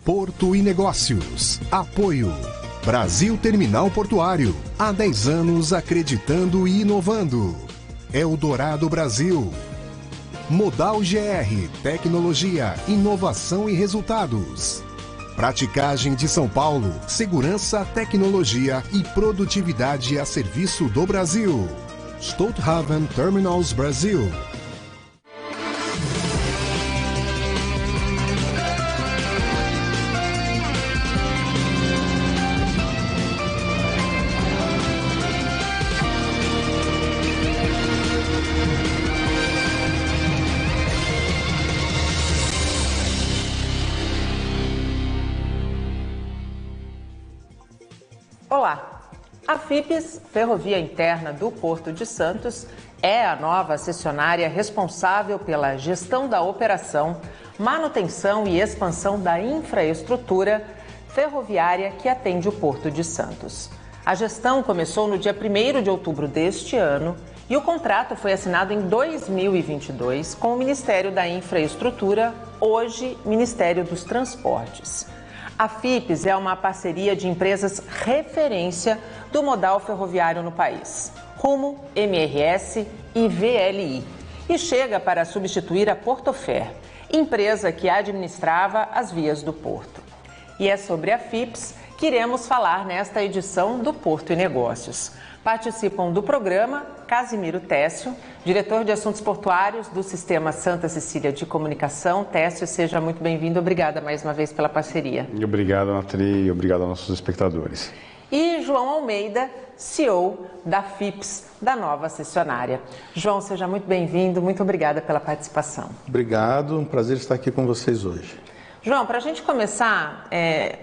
Porto e Negócios. Apoio. Brasil Terminal Portuário. Há 10 anos acreditando e inovando. Eldorado Brasil. Modal GR. Tecnologia, inovação e resultados. Praticagem de São Paulo. Segurança, tecnologia e produtividade a serviço do Brasil. Stolthaven Terminals Brasil. Olá, a FIPS, Ferrovia Interna do Porto de Santos, é a nova cessionária responsável pela gestão da operação, manutenção e expansão da infraestrutura ferroviária que atende o Porto de Santos. A gestão começou no dia 1º de outubro deste ano e o contrato foi assinado em 2022 com o Ministério da Infraestrutura, hoje Ministério dos Transportes. A FIPS é uma parceria de empresas referência do modal ferroviário no país, Rumo, MRS e VLI, e chega para substituir a Portofer, empresa que administrava as vias do Porto. E é sobre a FIPS que iremos falar nesta edição do Porto e Negócios. Participam do programa Casimiro Técio, diretor de Assuntos Portuários do Sistema Santa Cecília de Comunicação. Técio, seja muito bem-vindo. Obrigada mais uma vez pela parceria. Obrigado, Nathalie, e obrigado aos nossos espectadores. E João Almeida, CEO da FIPS, da nova cessionária. João, seja muito bem-vindo. Muito obrigada pela participação. Obrigado, um prazer estar aqui com vocês hoje. João, para a gente começar,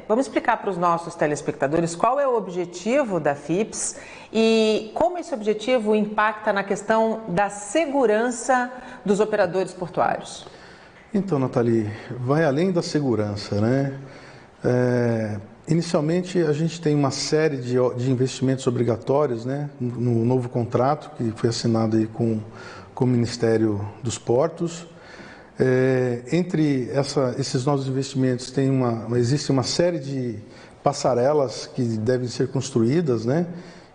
vamos explicar para os nossos telespectadores qual é o objetivo da FIPS e como esse objetivo impacta na questão da segurança dos operadores portuários. Então, Nathalie, vai além da segurança, né? Inicialmente, a gente tem uma série de investimentos obrigatórios, né, no novo contrato que foi assinado aí com o Ministério dos Portos. Entre esses novos investimentos existe uma série de passarelas que devem ser construídas, né?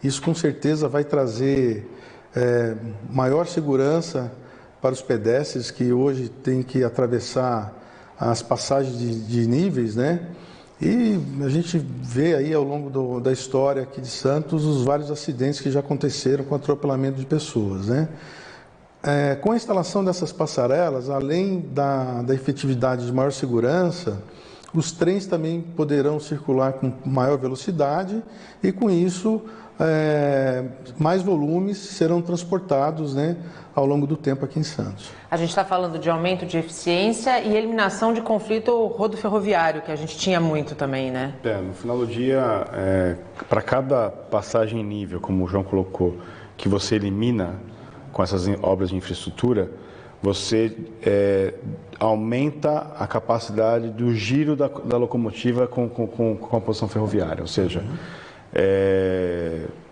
Isso com certeza vai trazer maior segurança para os pedestres que hoje têm que atravessar as passagens de níveis, né? E a gente vê aí ao longo da história aqui de Santos os vários acidentes que já aconteceram com atropelamento de pessoas, né? Com a instalação dessas passarelas, além da efetividade de maior segurança, os trens também poderão circular com maior velocidade e, com isso, mais volumes serão transportados, né, ao longo do tempo aqui em Santos. A gente está falando de aumento de eficiência e eliminação de conflito rodoferroviário, que a gente tinha muito também, né? No final do dia, para cada passagem em nível, como o João colocou, que você elimina com essas obras de infraestrutura, você aumenta a capacidade do giro da locomotiva com a posição ferroviária. Ou seja,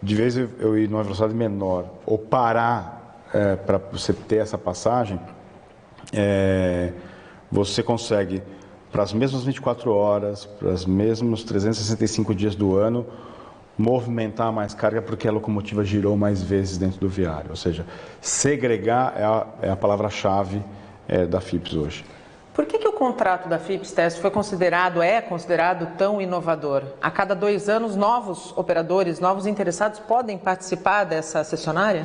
de vez eu ir numa velocidade menor ou parar para você ter essa passagem, você consegue, para as mesmas 24 horas, para os mesmos 365 dias do ano, movimentar mais carga porque a locomotiva girou mais vezes dentro do viário. Ou seja, segregar é a palavra-chave da FIPS hoje. Por que o contrato da FIPS, Técio, é considerado tão inovador? A cada 2 anos, novos operadores, novos interessados podem participar dessa cessionária?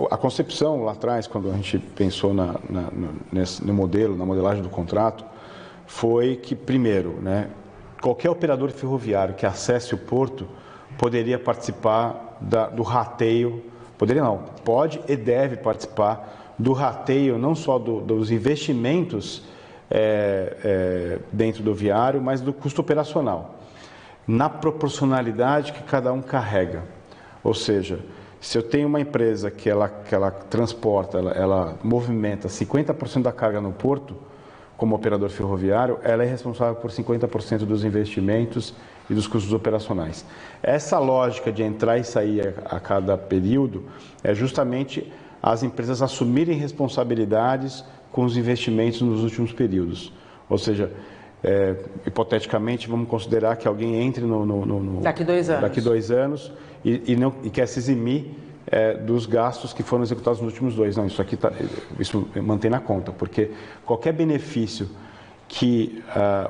A concepção lá atrás, quando a gente pensou no modelo, na modelagem do contrato, foi que, primeiro, né, qualquer operador ferroviário que acesse o porto poderia participar do rateio, pode e deve participar do rateio, não só dos investimentos dentro do viário, mas do custo operacional, na proporcionalidade que cada um carrega. Ou seja, se eu tenho uma empresa que ela transporta, ela movimenta 50% da carga no porto, como operador ferroviário, ela é responsável por 50% dos investimentos e dos custos operacionais. Essa lógica de entrar e sair a cada período é justamente as empresas assumirem responsabilidades com os investimentos nos últimos períodos. Ou seja, hipoteticamente, vamos considerar que alguém entre daqui 2 anos, daqui 2 anos e quer se eximir dos gastos que foram executados nos últimos 2. Não, isso mantém na conta, porque qualquer benefício que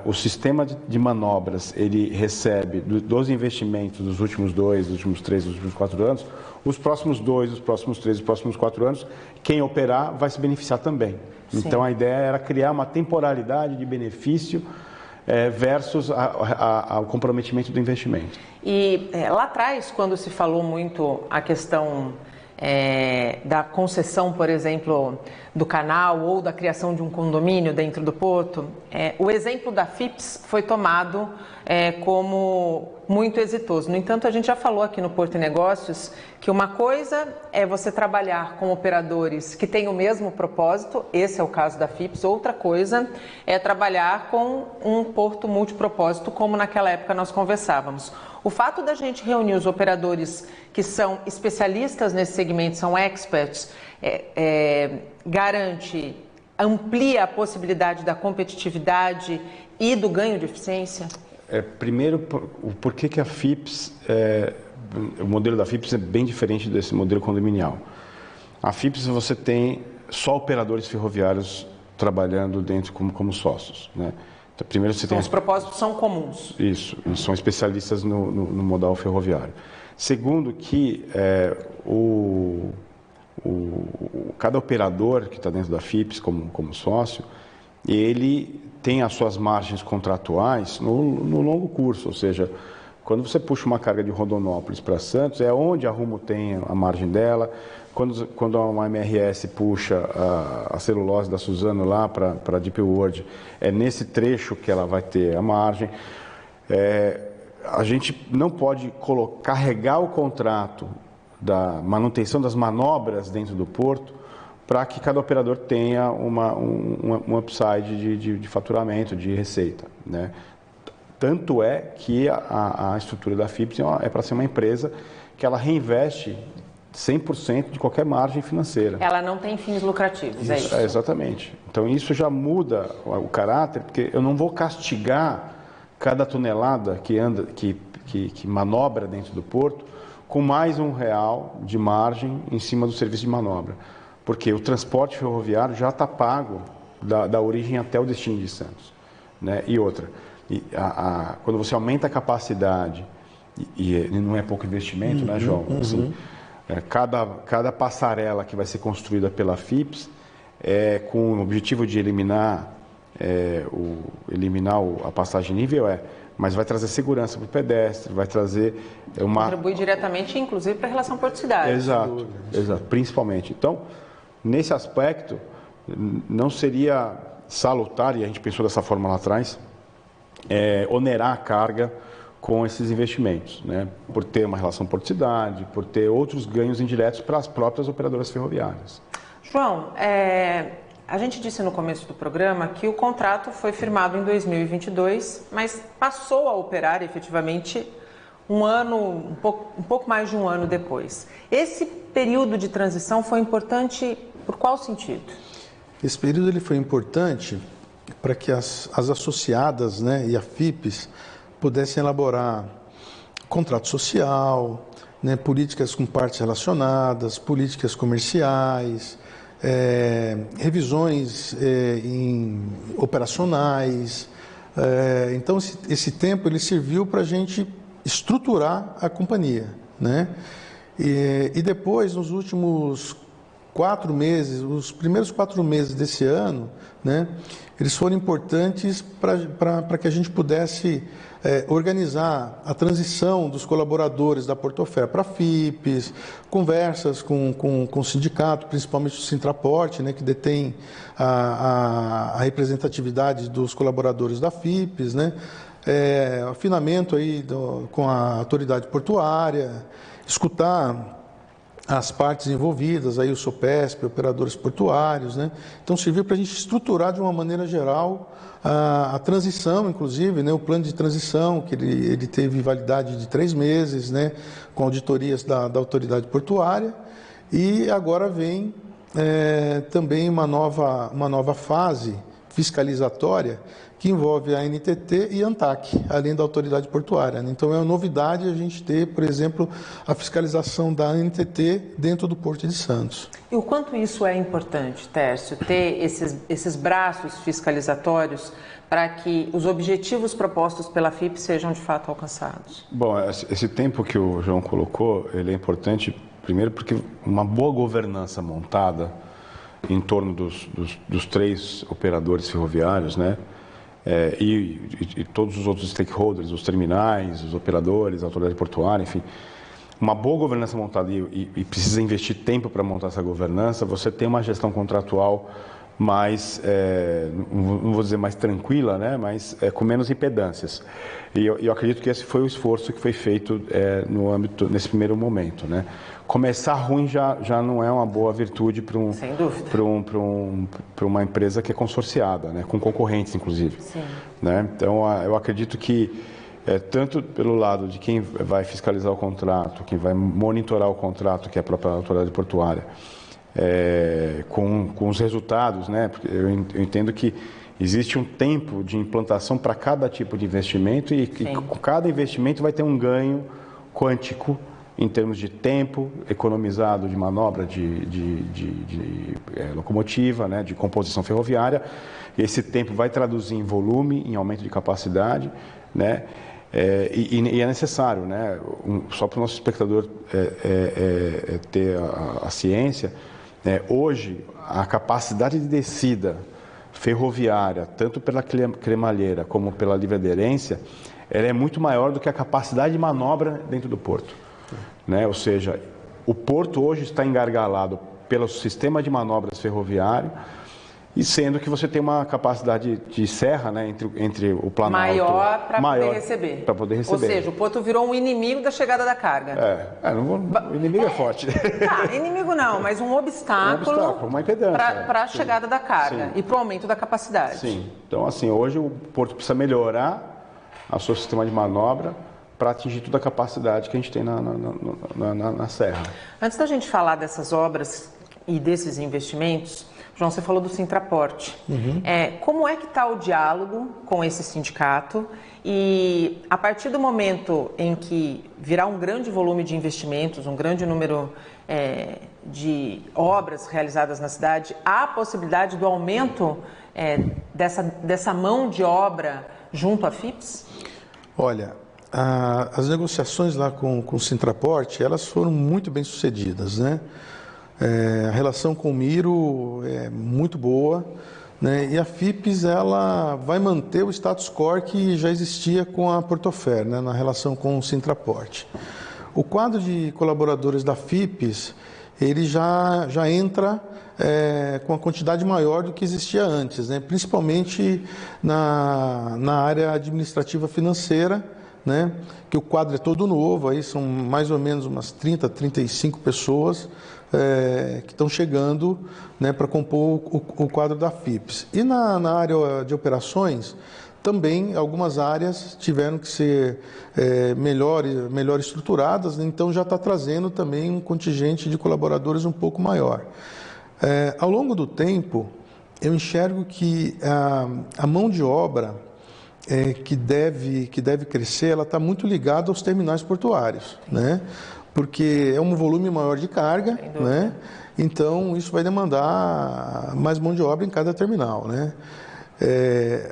o sistema de manobras ele recebe dos investimentos dos últimos 2, dos últimos 3, dos últimos 4 anos, os próximos 2, os próximos 3, os próximos 4 anos, quem operar vai se beneficiar também. Sim. Então, a ideia era criar uma temporalidade de benefício versus o comprometimento do investimento. E lá atrás, quando se falou muito a questão da concessão, por exemplo, do canal ou da criação de um condomínio dentro do porto, o exemplo da FIPS foi tomado como muito exitoso. No entanto, a gente já falou aqui no Porto e Negócios que uma coisa é você trabalhar com operadores que têm o mesmo propósito, esse é o caso da FIPS, outra coisa é trabalhar com um porto multipropósito, como naquela época nós conversávamos. O fato da gente reunir os operadores que são especialistas nesse segmento, são experts, garante, amplia a possibilidade da competitividade e do ganho de eficiência? Primeiro, por que a FIPS, o modelo da FIPS é bem diferente desse modelo condominial. A FIPS você tem só operadores ferroviários trabalhando dentro como sócios, né? Então, primeiro você tem os propósitos são comuns. Isso, eles são especialistas no modal ferroviário. Segundo que cada operador que está dentro da FIPS como sócio, ele tem as suas margens contratuais no longo curso, ou seja, quando você puxa uma carga de Rondonópolis para Santos, é onde a Rumo tem a margem dela. Quando uma MRS puxa a celulose da Suzano lá para a Deep World, é nesse trecho que ela vai ter a margem. A gente não pode carregar o contrato da manutenção das manobras dentro do porto para que cada operador tenha um upside de faturamento, de receita, né? Tanto é que a estrutura da FIPS é para ser uma empresa que ela reinveste 100% de qualquer margem financeira. Ela não tem fins lucrativos, é isso? Exatamente. Então isso já muda o caráter, porque eu não vou castigar cada tonelada que manobra dentro do porto com mais R$1 de margem em cima do serviço de manobra. Porque o transporte ferroviário já está pago da origem até o destino de Santos, né? E outra, quando você aumenta a capacidade, e não é pouco investimento, né, João? Assim, cada passarela que vai ser construída pela FIPS com o objetivo de eliminar a passagem nível, mas vai trazer segurança para o pedestre, vai trazer contribui diretamente, inclusive, para a relação porto-cidade. Exato, principalmente. Então, nesse aspecto, não seria salutar, e a gente pensou dessa forma lá atrás, onerar a carga com esses investimentos, né? Por ter uma relação porto-cidade, por ter outros ganhos indiretos para as próprias operadoras ferroviárias. João, a gente disse no começo do programa que o contrato foi firmado em 2022, mas passou a operar efetivamente um pouco mais de um ano depois. Esse período de transição foi importante por qual sentido? Esse período ele foi importante para que as associadas, né, e a FIPS pudessem elaborar contrato social, né, políticas com partes relacionadas, políticas comerciais, revisões operacionais. Então, esse tempo ele serviu para a gente estruturar a companhia, né? E depois, nos últimos 4 meses, os primeiros 4 meses desse ano, né, eles foram importantes para que a gente pudesse organizar a transição dos colaboradores da Portofer para a FIPS, conversas com o sindicato, principalmente o Sintraporte, né, que detém a representatividade dos colaboradores da FIPS, né, afinamento aí com a autoridade portuária, escutar as partes envolvidas, aí o SOPESP, operadores portuários, né? Então serviu para a gente estruturar de uma maneira geral a transição, inclusive, né? O plano de transição, que ele teve validade de 3 meses, né? Com auditorias da autoridade portuária, e agora vem também uma nova fase, fiscalizatória que envolve a ANTT e a ANTAQ, além da autoridade portuária. Então, é uma novidade a gente ter, por exemplo, a fiscalização da ANTT dentro do Porto de Santos. E o quanto isso é importante, Tércio, ter esses braços fiscalizatórios para que os objetivos propostos pela FIP sejam de fato alcançados? Bom, esse tempo que o João colocou, ele é importante, primeiro porque uma boa governança montada em torno dos 3 operadores ferroviários, né? E todos os outros stakeholders, os terminais, os operadores, a autoridade portuária, enfim. Uma boa governança montada e precisa investir tempo para montar essa governança, você tem uma gestão contratual mais, não vou dizer mais tranquila, né? Mas com menos impedâncias. E eu acredito que esse foi o esforço que foi feito no âmbito, nesse primeiro momento, né? Começar ruim já não é uma boa virtude para uma empresa que é consorciada, né? Com concorrentes, inclusive. Sim. Né? Então, eu acredito que, tanto pelo lado de quem vai fiscalizar o contrato, quem vai monitorar o contrato, que é a própria autoridade portuária, com os resultados, né? Porque eu entendo que existe um tempo de implantação para cada tipo de investimento e com cada investimento vai ter um ganho quântico em termos de tempo economizado de manobra de locomotiva, né, de composição ferroviária. Esse tempo vai traduzir em volume, em aumento de capacidade, né, e é necessário, né, só para o nosso espectador ter a ciência, hoje a capacidade de descida ferroviária, tanto pela cremalheira como pela livre aderência, ela é muito maior do que a capacidade de manobra dentro do porto. Né? Ou seja, o porto hoje está engargalado pelo sistema de manobras ferroviário, e sendo que você tem uma capacidade de serra, né, entre o planalto maior para poder receber. Para poder receber. Ou seja, o porto virou um inimigo da chegada da carga. O inimigo é forte. Inimigo não, mas um obstáculo, uma impedância para a chegada da carga. Sim. E para o aumento da capacidade. Sim. Então, assim, hoje o porto precisa melhorar o seu sistema de manobra para atingir toda a capacidade que a gente tem na serra. Antes da gente falar dessas obras e desses investimentos, João, você falou do Sintraporte. Uhum. Como é que está o diálogo com esse sindicato? E a partir do momento em que virá um grande volume de investimentos, um grande número de obras realizadas na cidade, há a possibilidade do aumento dessa mão de obra junto à FIPS? Olha, as negociações lá com o Sintraporte, elas foram muito bem sucedidas, né? A relação com o Miro é muito boa, né? E a FIPS ela vai manter o status quo que já existia com a Portofer, né? Na relação com o Sintraporte. O quadro de colaboradores da FIPS ele já entra com a quantidade maior do que existia antes, né? Principalmente na área administrativa financeira, né? Que o quadro é todo novo, aí são mais ou menos umas 30, 35 pessoas que estão chegando, né, para compor o quadro da FIPS. E na área de operações, também algumas áreas tiveram que ser melhor estruturadas, então já está trazendo também um contingente de colaboradores um pouco maior. Ao longo do tempo, eu enxergo que a mão de obra que deve crescer, ela está muito ligada aos terminais portuários, né? Porque é um volume maior de carga, né? Então isso vai demandar mais mão de obra em cada terminal, né?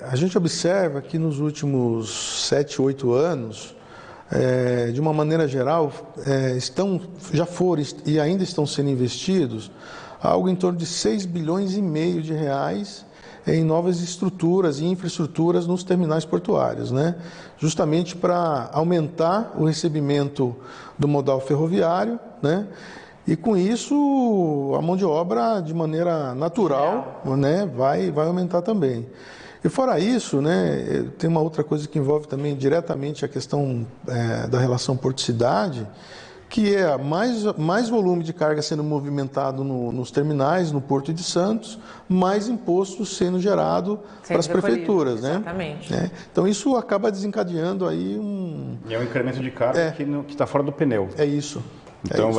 A gente observa que nos últimos 7, 8 anos, de uma maneira geral, já foram e ainda estão sendo investidos algo em torno de 6,5 bilhões de reais em novas estruturas e infraestruturas nos terminais portuários, né? Justamente para aumentar o recebimento do modal ferroviário, né? E com isso a mão de obra de maneira natural, né, vai aumentar também. E fora isso, né, tem uma outra coisa que envolve também diretamente a questão da relação porto-cidade, que é mais volume de carga sendo movimentado nos terminais, no Porto de Santos, mais imposto sendo gerado para as prefeituras, né? Exatamente. Então isso acaba desencadeando aí E é um incremento de carga que está fora do pneu. É isso. Então,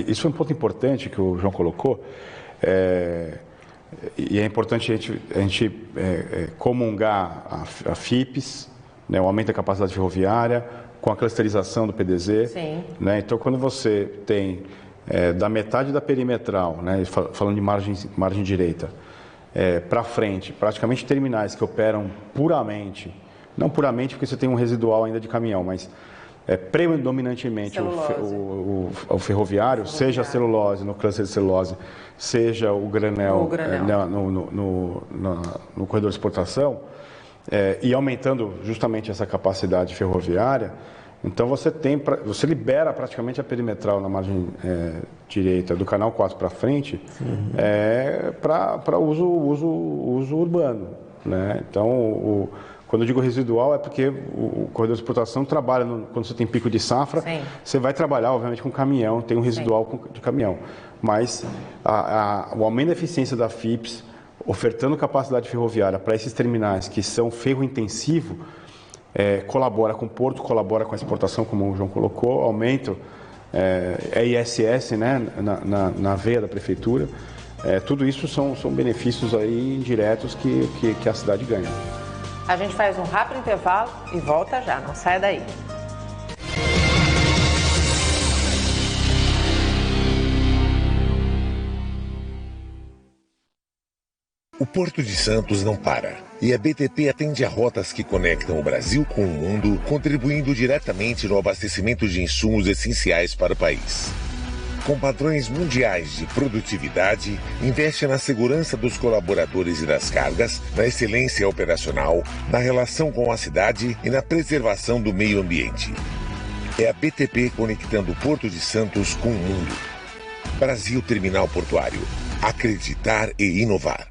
isso é um ponto importante que o João colocou. e é importante a gente comungar a FIPS, né, o aumento da capacidade ferroviária, com a clusterização do PDZ. Sim. Né? Então, quando você tem da metade da perimetral, né, falando de margem direita, para frente, praticamente terminais que operam puramente, não puramente porque você tem um residual ainda de caminhão, mas predominantemente o ferroviário, seja a celulose, no cluster de celulose, seja o granel, no corredor de exportação, e aumentando justamente essa capacidade ferroviária, então você libera praticamente a perimetral na margem direita do canal 4 para frente para uso urbano. Né? Então, quando eu digo residual, é porque o corredor de exportação trabalha, quando você tem pico de safra, sim, você vai trabalhar, obviamente, com caminhão, tem um residual de caminhão. Mas o aumento da eficiência da FIPS, ofertando capacidade ferroviária para esses terminais que são ferro intensivo, colabora com o porto, colabora com a exportação, como o João colocou, aumento ISS, né, na veia da prefeitura. Tudo isso são benefícios aí indiretos que a cidade ganha. A gente faz um rápido intervalo e volta já, não saia daí. O Porto de Santos não para. E a BTP atende a rotas que conectam o Brasil com o mundo, contribuindo diretamente no abastecimento de insumos essenciais para o país. Com padrões mundiais de produtividade, investe na segurança dos colaboradores e das cargas, na excelência operacional, na relação com a cidade e na preservação do meio ambiente. É a BTP conectando o Porto de Santos com o mundo. Brasil Terminal Portuário. Acreditar e inovar.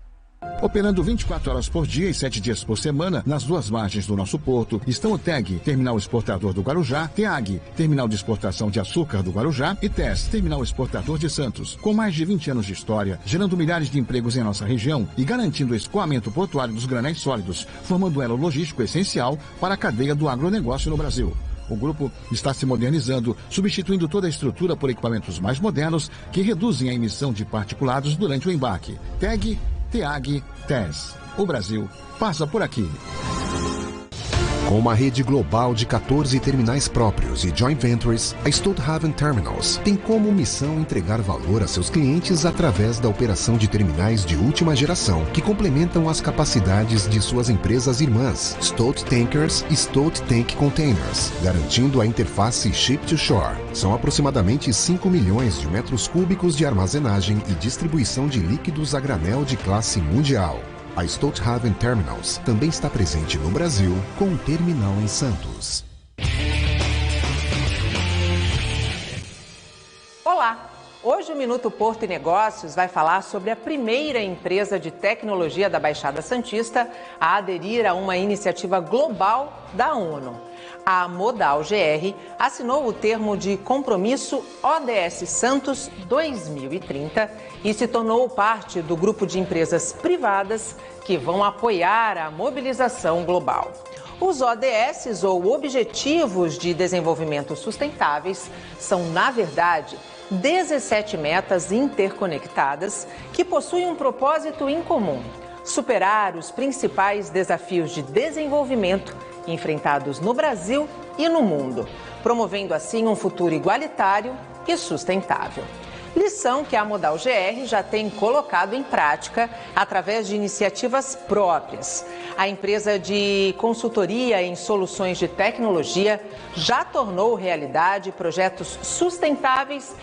Operando 24 horas por dia e 7 dias por semana, nas duas margens do nosso porto, estão o TEG, Terminal Exportador do Guarujá, TEAG, Terminal de Exportação de Açúcar do Guarujá, e TES, Terminal Exportador de Santos. Com mais de 20 anos de história, gerando milhares de empregos em nossa região e garantindo o escoamento portuário dos granéis sólidos, formando um elo logístico essencial para a cadeia do agronegócio no Brasil. O grupo está se modernizando, substituindo toda a estrutura por equipamentos mais modernos que reduzem a emissão de particulados durante o embarque. TEG, TEAG, TES. O Brasil passa por aqui. Com uma rede global de 14 terminais próprios e joint ventures, a Stolthaven Terminals tem como missão entregar valor a seus clientes através da operação de terminais de última geração, que complementam as capacidades de suas empresas irmãs, Stolt Tankers e Stolt Tank Containers, garantindo a interface Ship-to-Shore. São aproximadamente 5 milhões de metros cúbicos de armazenagem e distribuição de líquidos a granel de classe mundial. A Stolthaven Terminals também está presente no Brasil, com um terminal em Santos. Olá! Hoje o Minuto Porto e Negócios vai falar sobre a primeira empresa de tecnologia da Baixada Santista a aderir a uma iniciativa global da ONU. A Modal GR assinou o termo de compromisso ODS Santos 2030 e se tornou parte do grupo de empresas privadas que vão apoiar a mobilização global. Os ODS, ou Objetivos de Desenvolvimento Sustentáveis, são, na verdade, 17 metas interconectadas que possuem um propósito em comum: superar os principais desafios de desenvolvimento enfrentados no Brasil e no mundo, promovendo assim um futuro igualitário e sustentável. Lição que a Modal GR já tem colocado em prática através de iniciativas próprias. A empresa de consultoria em soluções de tecnologia já tornou realidade projetos sustentáveis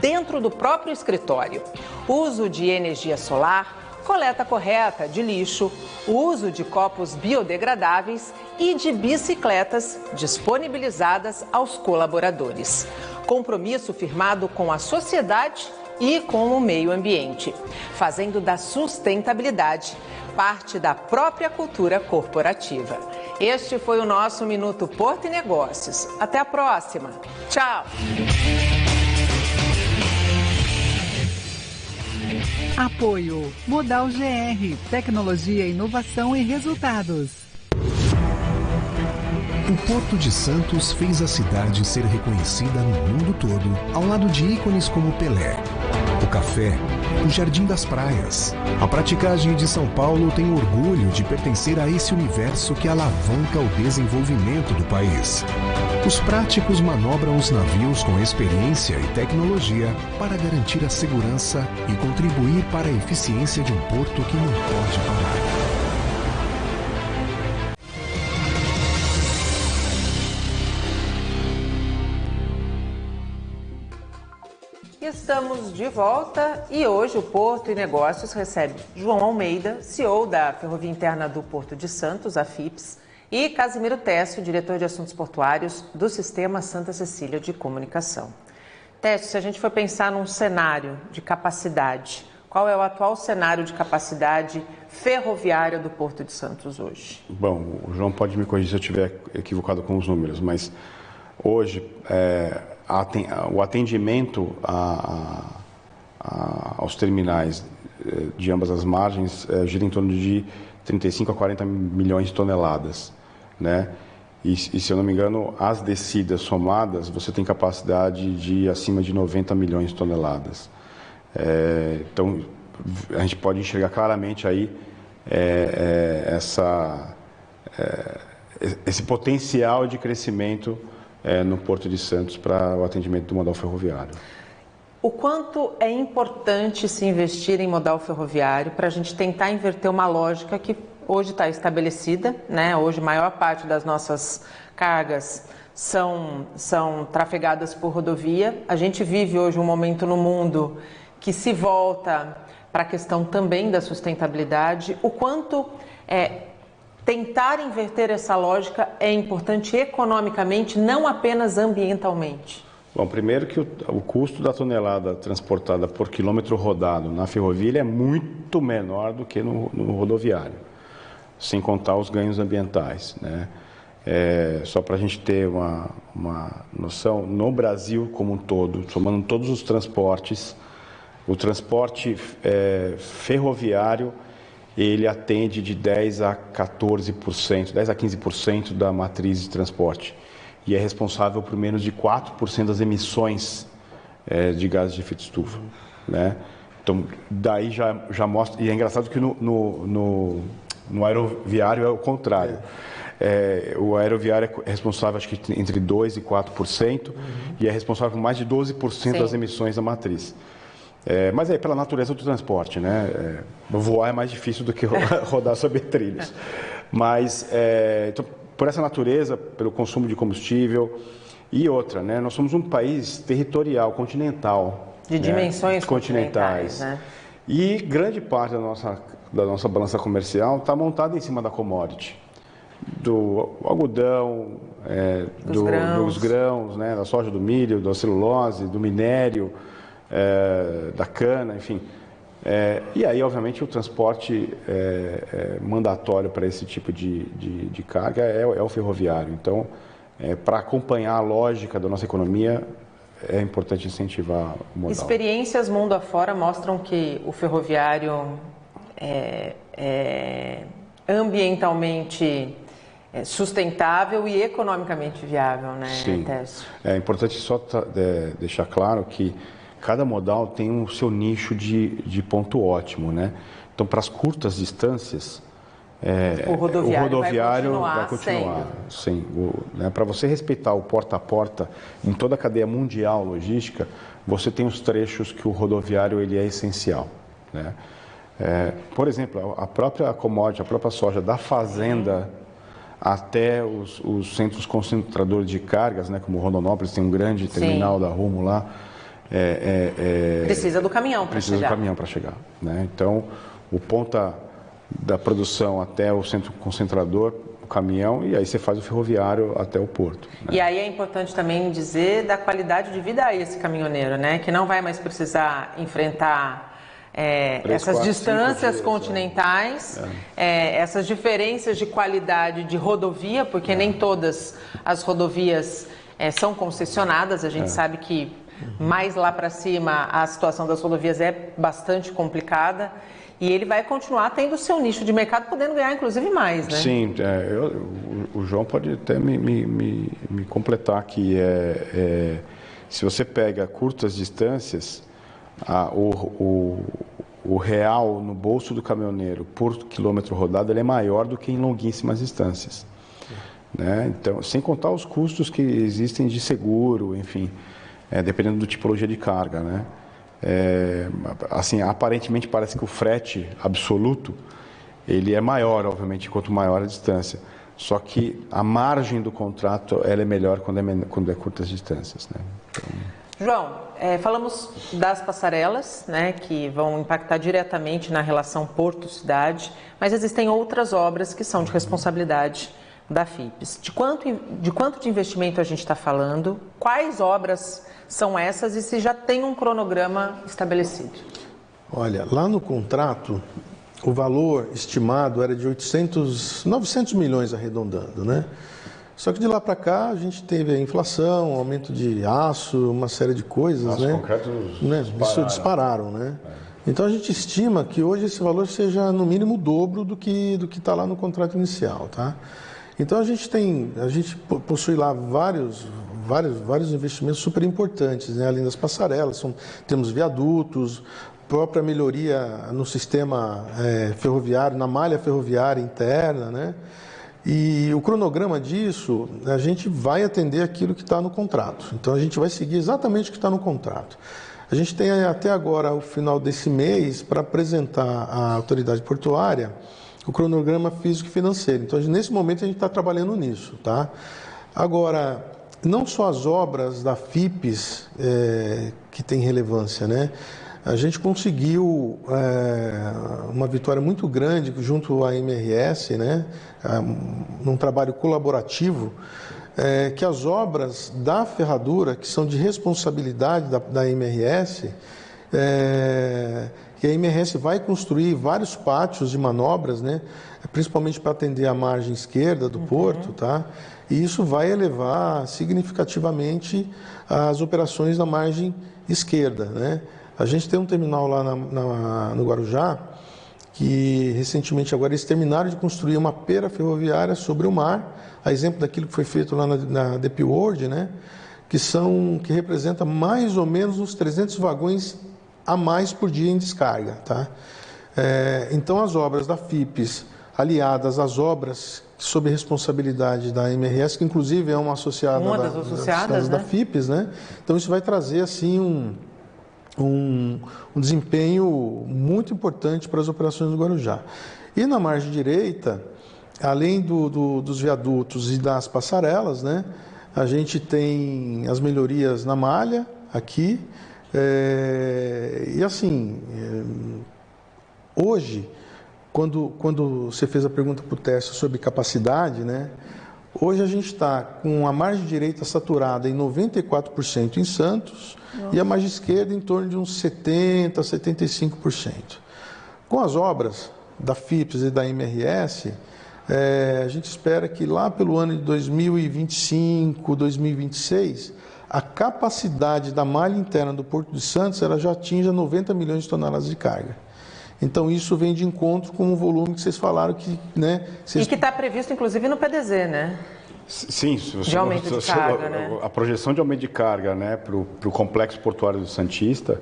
dentro do próprio escritório. Uso de energia solar, coleta correta de lixo, uso de copos biodegradáveis e de bicicletas disponibilizadas aos colaboradores. Compromisso firmado com a sociedade e com o meio ambiente, fazendo da sustentabilidade parte da própria cultura corporativa. Este foi o nosso Minuto Porto e Negócios. Até a próxima. Tchau! Apoio Modal GR, tecnologia, inovação e resultados. O Porto de Santos fez a cidade ser reconhecida no mundo todo, ao lado de ícones como Pelé. O café o Jardim das Praias. A praticagem de São Paulo tem orgulho de pertencer a esse universo que alavanca o desenvolvimento do país. Os práticos manobram os navios com experiência e tecnologia para garantir a segurança e contribuir para a eficiência de um porto que não pode parar. Estamos de volta e hoje o Porto e Negócios recebe João Almeida, CEO da Ferrovia Interna do Porto de Santos, a FIPS, e Casimiro Técio, diretor de Assuntos Portuários do Sistema Santa Cecília de Comunicação. Técio, se a gente for pensar num cenário de capacidade, qual é o atual cenário de capacidade ferroviária do Porto de Santos hoje? Bom, o João pode me corrigir se eu estiver equivocado com os números, mas hoje o atendimento aos terminais de ambas as margens gira em torno de 35 a 40 milhões de toneladas, né? E se eu não me engano, as descidas somadas, você tem capacidade de acima de 90 milhões de toneladas. Então, a gente pode enxergar claramente aí esse potencial de crescimento no Porto de Santos para o atendimento do modal ferroviário. O quanto é importante se investir em modal ferroviário para a gente tentar inverter uma lógica que hoje está estabelecida, né? Hoje a maior parte das nossas cargas são trafegadas por rodovia. A gente vive hoje um momento no mundo que se volta para a questão também da sustentabilidade. O quanto tentar inverter essa lógica é importante economicamente, não apenas ambientalmente? Bom, primeiro que o custo da tonelada transportada por quilômetro rodado na ferrovia ele é muito menor do que no rodoviário, sem contar os ganhos ambientais, né? Só para a gente ter uma noção, no Brasil como um todo, somando todos os transportes, o transporte ferroviário ele atende de 10 a 14%, 10 a 15% da matriz de transporte e é responsável por menos de 4% das emissões de gases de efeito estufa, né? Então, daí já mostra... E é engraçado que no aeroviário é o contrário. O aeroviário é responsável, acho que entre 2% e 4%, e é responsável por mais de 12% das emissões da matriz. Mas é pela natureza do transporte, né? Voar é mais difícil do que rodar sobre trilhos. Mas, então, por essa natureza, pelo consumo de combustível e outra, né? Nós somos um país territorial, continental. De dimensões continentais, né? E grande parte da nossa balança comercial está montada em cima da commodity. Do algodão, dos grãos, né? Da soja, do milho, da celulose, do minério, da cana, enfim. E aí, obviamente, o transporte mandatório para esse tipo de carga é o ferroviário. Então, para acompanhar a lógica da nossa economia, é importante incentivar o modal. Experiências mundo afora mostram que o ferroviário é ambientalmente sustentável e economicamente viável, né, Sim. Técio? É importante só deixar claro que cada modal tem o seu nicho de ponto ótimo, né? Então, para as curtas distâncias, o rodoviário vai continuar. Sim, né? Para você respeitar o porta a porta em toda a cadeia mundial logística, você tem os trechos que o rodoviário ele é essencial, né? Por exemplo, a própria commodity, a própria soja da fazenda até os centros concentradores de cargas, né? Como o Rondonópolis tem um grande terminal da Rumo lá. Precisa do caminhão para chegar. Precisa do caminhão para chegar, né? Então, o ponta da produção até o centro concentrador, o caminhão, e aí você faz o ferroviário até o porto, né? E aí é importante também dizer da qualidade de vida a esse caminhoneiro, né? Que não vai mais precisar enfrentar essas distâncias continentais, essas diferenças de qualidade de rodovia, porque nem todas as rodovias são concessionadas, a gente sabe que mais lá para cima a situação das rodovias é bastante complicada e ele vai continuar tendo o seu nicho de mercado, podendo ganhar inclusive mais, né? Sim, o João pode até me completar aqui. Se você pega curtas distâncias, o real no bolso do caminhoneiro por quilômetro rodado ele é maior do que em longuíssimas distâncias. Né? Então, sem contar os custos que existem de seguro, enfim, dependendo da tipologia de carga. Né? Assim, aparentemente parece que o frete absoluto ele é maior, obviamente, quanto maior a distância. Só que a margem do contrato ela é melhor quando é curtas distâncias. Né? Então... João, falamos das passarelas, né, que vão impactar diretamente na relação porto-cidade, mas existem outras obras que são de responsabilidade da FIPES. De quanto de investimento a gente está falando? Quais obras são essas e se já tem um cronograma estabelecido? Olha, lá no contrato, o valor estimado era de 900 milhões arredondando, né? Só que de lá para cá a gente teve a inflação, aumento de aço, uma série de coisas, né? Isso dispararam, né? Então a gente estima que hoje esse valor seja no mínimo o dobro do que está lá no contrato inicial, tá? Então a gente possui lá vários investimentos super importantes, né? Além das passarelas, temos viadutos, própria melhoria no sistema ferroviário, na malha ferroviária interna, né? E o cronograma disso, a gente vai atender aquilo que está no contrato. Então, a gente vai seguir exatamente o que está no contrato. A gente tem até agora, o final desse mês, para apresentar à autoridade portuária o cronograma físico e financeiro. Então, nesse momento, a gente está trabalhando nisso, tá? Agora, não só as obras da FIPES que tem relevância, né? A gente conseguiu uma vitória muito grande junto à MRS, né, num trabalho colaborativo, que as obras da ferradura, que são de responsabilidade da MRS, que a MRS vai construir vários pátios de manobras, né, principalmente para atender a margem esquerda do porto, tá? E isso vai elevar significativamente as operações na margem esquerda, né? A gente tem um terminal lá no Guarujá, que recentemente agora eles terminaram de construir uma pera ferroviária sobre o mar, a exemplo daquilo que foi feito lá na DP World, né? que representa mais ou menos uns 300 vagões a mais por dia em descarga. Tá? Então as obras da FIPES, aliadas às obras sob responsabilidade da MRS, que inclusive é uma associada da FIPES, né? Então isso vai trazer assim um desempenho muito importante para as operações do Guarujá. E na margem direita, além dos viadutos e das passarelas, né, a gente tem as melhorias na malha aqui. E assim, hoje, quando você fez a pergunta para o Tércio sobre capacidade, né, hoje a gente está com a margem direita saturada em 94% em Santos. Nossa. E a margem esquerda em torno de uns 70%, 75%. Com as obras da FIPES e da MRS, a gente espera que lá pelo ano de 2025, 2026, a capacidade da malha interna do Porto de Santos ela já atinja 90 milhões de toneladas de carga. Então, isso vem de encontro com o volume que vocês falaram que... Né, E que está previsto, inclusive, no PDZ, né? Sim, de aumento de carga, né? A projeção de aumento de carga, né, para o complexo portuário do Santista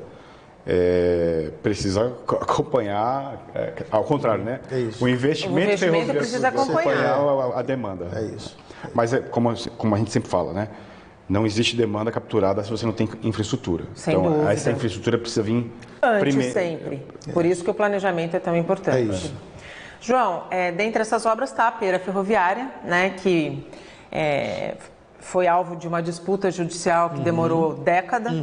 precisa acompanhar, ao contrário, né? É isso. O investimento precisa acompanhar a demanda. É isso. Mas como a gente sempre fala, né? Não existe demanda capturada se você não tem infraestrutura. Sem então, dúvida. essa infraestrutura precisa vir antes sempre. Por isso que o planejamento é tão importante. É isso. João, dentre essas obras está a pera ferroviária, né, que foi alvo de uma disputa judicial que demorou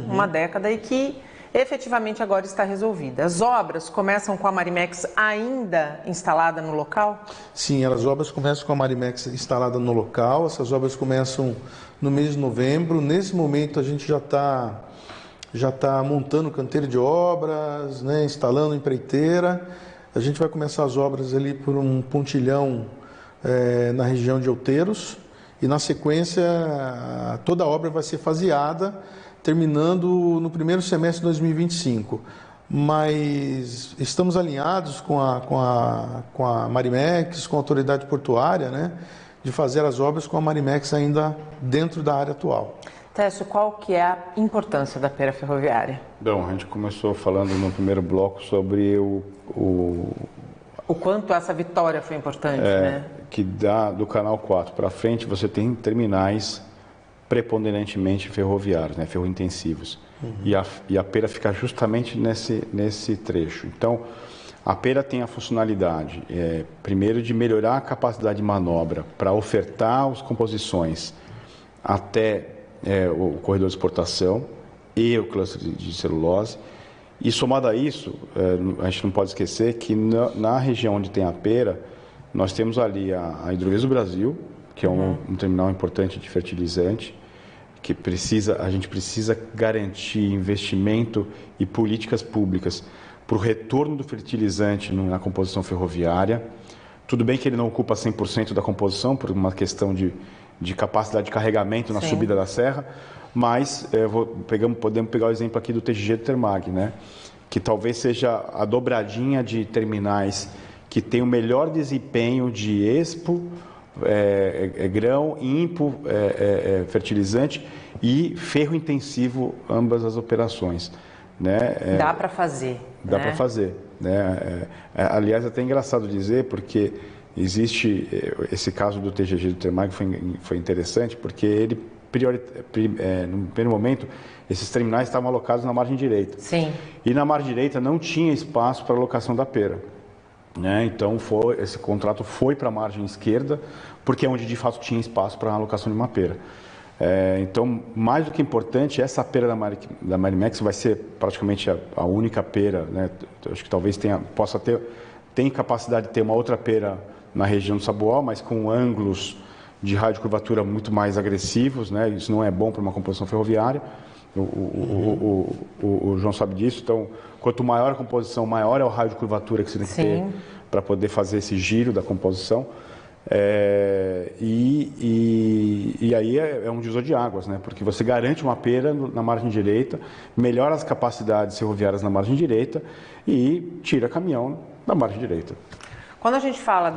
uma década e que efetivamente agora está resolvida. As obras começam com a Marimex ainda instalada no local? Sim, as obras começam com a Marimex instalada no local. Essas obras começam no mês de novembro. Nesse momento a gente já está montando o canteiro de obras, né, instalando a empreiteira. A gente vai começar as obras ali por um pontilhão na região de Outeiros. E, na sequência, toda a obra vai ser faseada, terminando no primeiro semestre de 2025. Mas estamos alinhados com a Marimex, com a autoridade portuária, né, de fazer as obras com a Marimex ainda dentro da área atual. Técio, qual que é a importância da pera ferroviária? Bom, a gente começou falando no primeiro bloco sobre o quanto essa vitória foi importante, né? Que do canal 4 para frente você tem terminais preponderantemente ferroviários, né, ferrointensivos. E a pera fica justamente nesse trecho. Então, a pera tem a funcionalidade, primeiro, de melhorar a capacidade de manobra para ofertar as composições até o corredor de exportação e o cluster de celulose. E somado a isso, a gente não pode esquecer que na região onde tem a pera, nós temos ali a Hidrovia do Brasil, que é um terminal importante de fertilizante, que a gente precisa garantir investimento e políticas públicas para o retorno do fertilizante na composição ferroviária. Tudo bem que ele não ocupa 100% da composição, por uma questão de capacidade de carregamento na subida da serra, mas podemos pegar o exemplo aqui do TGG do Termag, né? Que talvez seja a dobradinha de terminais que tem o melhor desempenho de expo, grão, impo, fertilizante e ferro intensivo, ambas as operações. Né? Dá para fazer. Dá para fazer. Né? Aliás, é até engraçado dizer, porque existe esse caso do TGG do Termag, foi interessante, porque ele, no primeiro momento, esses terminais estavam alocados na margem direita. Sim. E na margem direita não tinha espaço para alocação da pera. Né? Então, esse contrato foi para a margem esquerda, porque é onde de fato tinha espaço para a alocação de uma pera. Então, mais do que importante, essa pera da Marimex vai ser praticamente a única pera, né? Acho que talvez tem capacidade de ter uma outra pera na região do Sabuó, mas com ângulos de radiocurvatura muito mais agressivos, né? Isso não é bom para uma composição ferroviária. O João sabe disso. Então, quanto maior a composição, maior é o raio de curvatura que você tem que ter para poder fazer esse giro da composição. E aí é um divisor de águas, né? Porque você garante uma pera na margem direita, melhora as capacidades ferroviárias na margem direita e tira caminhão da margem direita. Quando a gente fala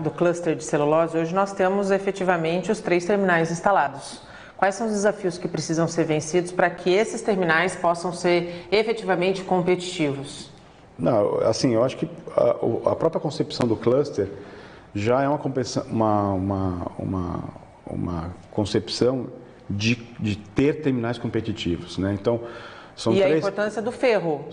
do cluster de celulose, hoje nós temos efetivamente os 3 terminais instalados. Quais são os desafios que precisam ser vencidos para que esses terminais possam ser efetivamente competitivos? Não, assim, eu acho que a própria concepção do cluster já é uma concepção de ter terminais competitivos, né? Então, a importância do ferro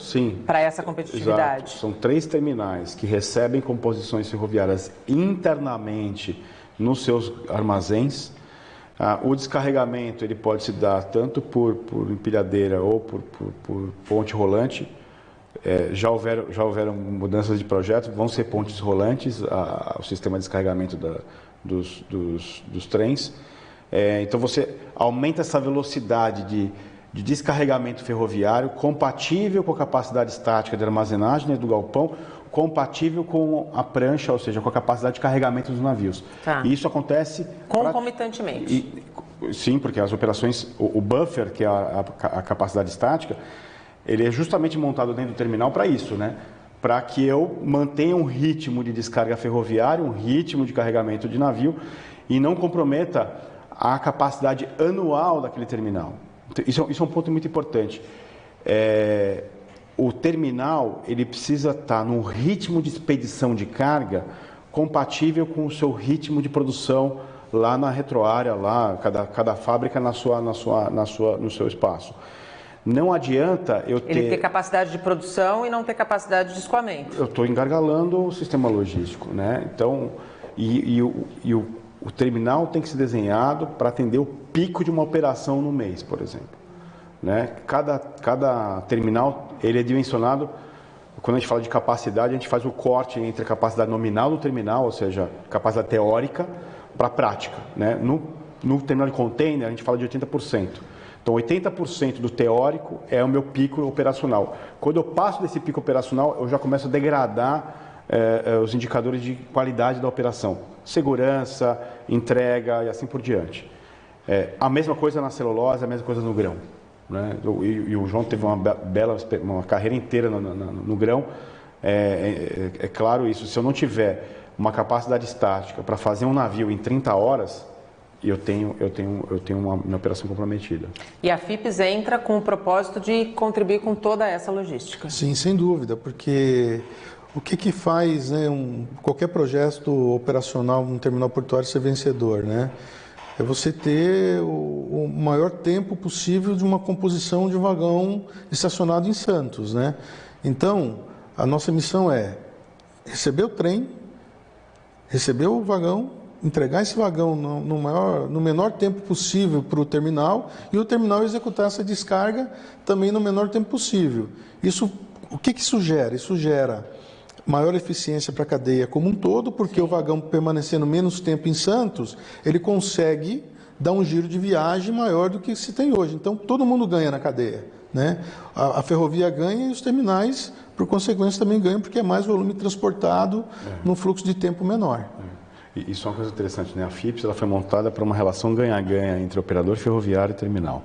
para essa competitividade. Exato. São 3 terminais que recebem composições ferroviárias internamente nos seus armazéns. O descarregamento ele pode se dar tanto por empilhadeira ou por ponte rolante. Já houveram mudanças de projeto, vão ser pontes rolantes, o sistema de descarregamento dos trens. Então você aumenta essa velocidade de descarregamento ferroviário compatível com a capacidade estática de armazenagem, né, do galpão, compatível com a prancha, ou seja, com a capacidade de carregamento dos navios. E isso acontece concomitantemente. Sim, porque as operações, o buffer, que é a capacidade estática, ele é justamente montado dentro do terminal para isso, né? Para que eu mantenha um ritmo de descarga ferroviária, um ritmo de carregamento de navio e não comprometa a capacidade anual daquele terminal. Isso é um ponto muito importante. O terminal ele precisa estar num ritmo de expedição de carga compatível com o seu ritmo de produção lá na retroárea, lá cada fábrica no seu espaço. Não adianta ele ter capacidade de produção e não ter capacidade de escoamento. Eu estou engargalando o sistema logístico, né? Então, o terminal tem que ser desenhado para atender o pico de uma operação no mês, por exemplo. Né? Cada terminal ele é dimensionado. Quando a gente fala de capacidade, a gente faz o corte entre a capacidade nominal do terminal, ou seja, capacidade teórica, para a prática. Né? No terminal de container, a gente fala de 80%. Então, 80% do teórico é o meu pico operacional. Quando eu passo desse pico operacional, eu já começo a degradar os indicadores de qualidade da operação. Segurança, entrega e assim por diante. A mesma coisa na celulose, a mesma coisa no grão. Né? E o João teve uma carreira inteira no grão. É claro isso, se eu não tiver uma capacidade estática para fazer um navio em 30 horas, eu tenho uma operação comprometida. E a FIPS entra com o propósito de contribuir com toda essa logística. Sim, sem dúvida, porque o que faz, né, qualquer projeto operacional num terminal portuário ser vencedor, né? É você ter o maior tempo possível de uma composição de um vagão estacionado em Santos, né? Então, a nossa missão é receber o trem, receber o vagão, entregar esse vagão no menor tempo possível para o terminal e o terminal executar essa descarga também no menor tempo possível. O que isso gera? Isso gera maior eficiência para a cadeia como um todo, porque o vagão permanecendo menos tempo em Santos, ele consegue dar um giro de viagem maior do que se tem hoje. Então, todo mundo ganha na cadeia, né? A ferrovia ganha e os terminais, por consequência, também ganham, porque é mais volume transportado num fluxo de tempo menor. E isso é uma coisa interessante, né? A FIPS ela foi montada para uma relação ganha-ganha entre operador ferroviário e terminal.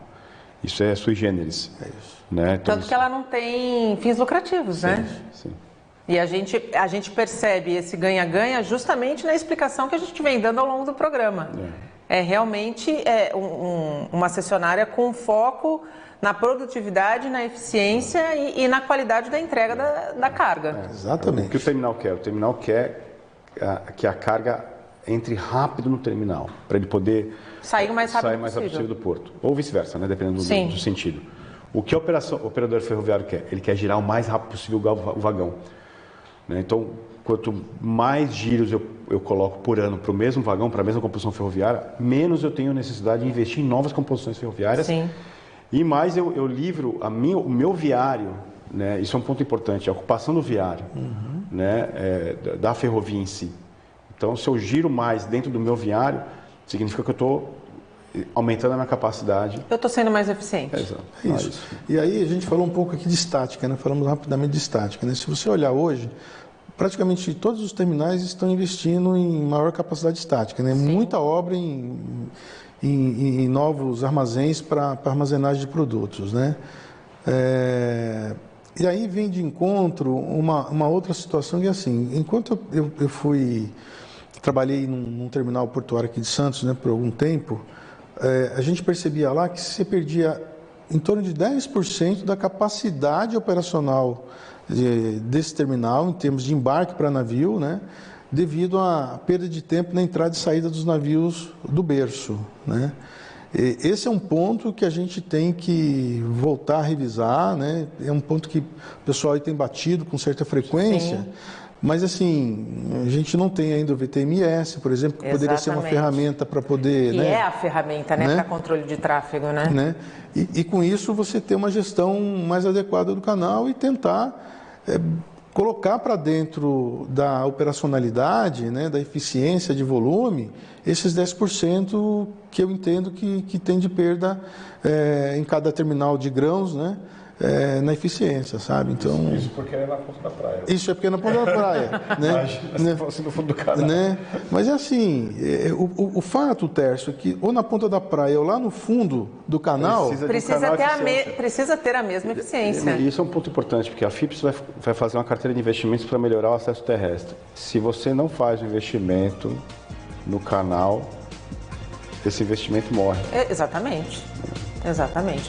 Isso é sui generis. É isso. Né? Então, Tanto que ela não tem fins lucrativos, né? Sim. E a gente percebe esse ganha-ganha justamente na explicação que a gente vem dando ao longo do programa. É realmente uma cessionária com foco na produtividade, na eficiência e na qualidade da entrega da carga. Exatamente. O que o terminal quer? O terminal quer que a carga entre rápido no terminal, para ele poder sair o mais rápido possível do porto. Ou vice-versa, né? Dependendo do sentido. O que o operador ferroviário quer? Ele quer girar o mais rápido possível o vagão. Então, quanto mais giros eu coloco por ano para o mesmo vagão, para a mesma composição ferroviária, menos eu tenho necessidade de investir em novas composições ferroviárias. Sim. E mais eu livro o meu viário, né? Isso é um ponto importante, a ocupação do viário, né? Da ferrovia em si. Então, se eu giro mais dentro do meu viário, significa que eu estou aumentando a minha capacidade. Eu estou sendo mais eficiente. Exato. Isso. E aí a gente falou um pouco aqui de estática, né? Falamos rapidamente de estática, né? Se você olhar hoje, praticamente todos os terminais estão investindo em maior capacidade estática, né? Muita obra em novos armazéns para armazenagem de produtos, né? E aí vem de encontro uma outra situação que é assim, enquanto eu trabalhei num terminal portuário aqui de Santos, né, por algum tempo, a gente percebia lá que você perdia em torno de 10% da capacidade operacional desse terminal, em termos de embarque para navio, né, devido à perda de tempo na entrada e saída dos navios do berço, né. Esse é um ponto que a gente tem que voltar a revisar, né? É um ponto que o pessoal aí tem batido com certa frequência. Sim. Mas, assim, a gente não tem ainda o VTMS, por exemplo, que poderia ser uma ferramenta para poder... Que é a ferramenta, né? Para controle de tráfego, né? E com isso você ter uma gestão mais adequada do canal e tentar colocar para dentro da operacionalidade, né, da eficiência de volume, esses 10% que eu entendo que tem de perda em cada terminal de grãos, né? Na eficiência, sabe? Então, isso porque é na ponta da praia. Isso é porque é na ponta da praia, né? Assim, no fundo do canal. Né? Mas é assim, o fato, Tércio, é que ou na ponta da praia ou lá no fundo do canal... Precisa ter a mesma eficiência. E isso é um ponto importante, porque a FIPS vai fazer uma carteira de investimentos para melhorar o acesso terrestre. Se você não faz o investimento no canal, esse investimento morre. Exatamente.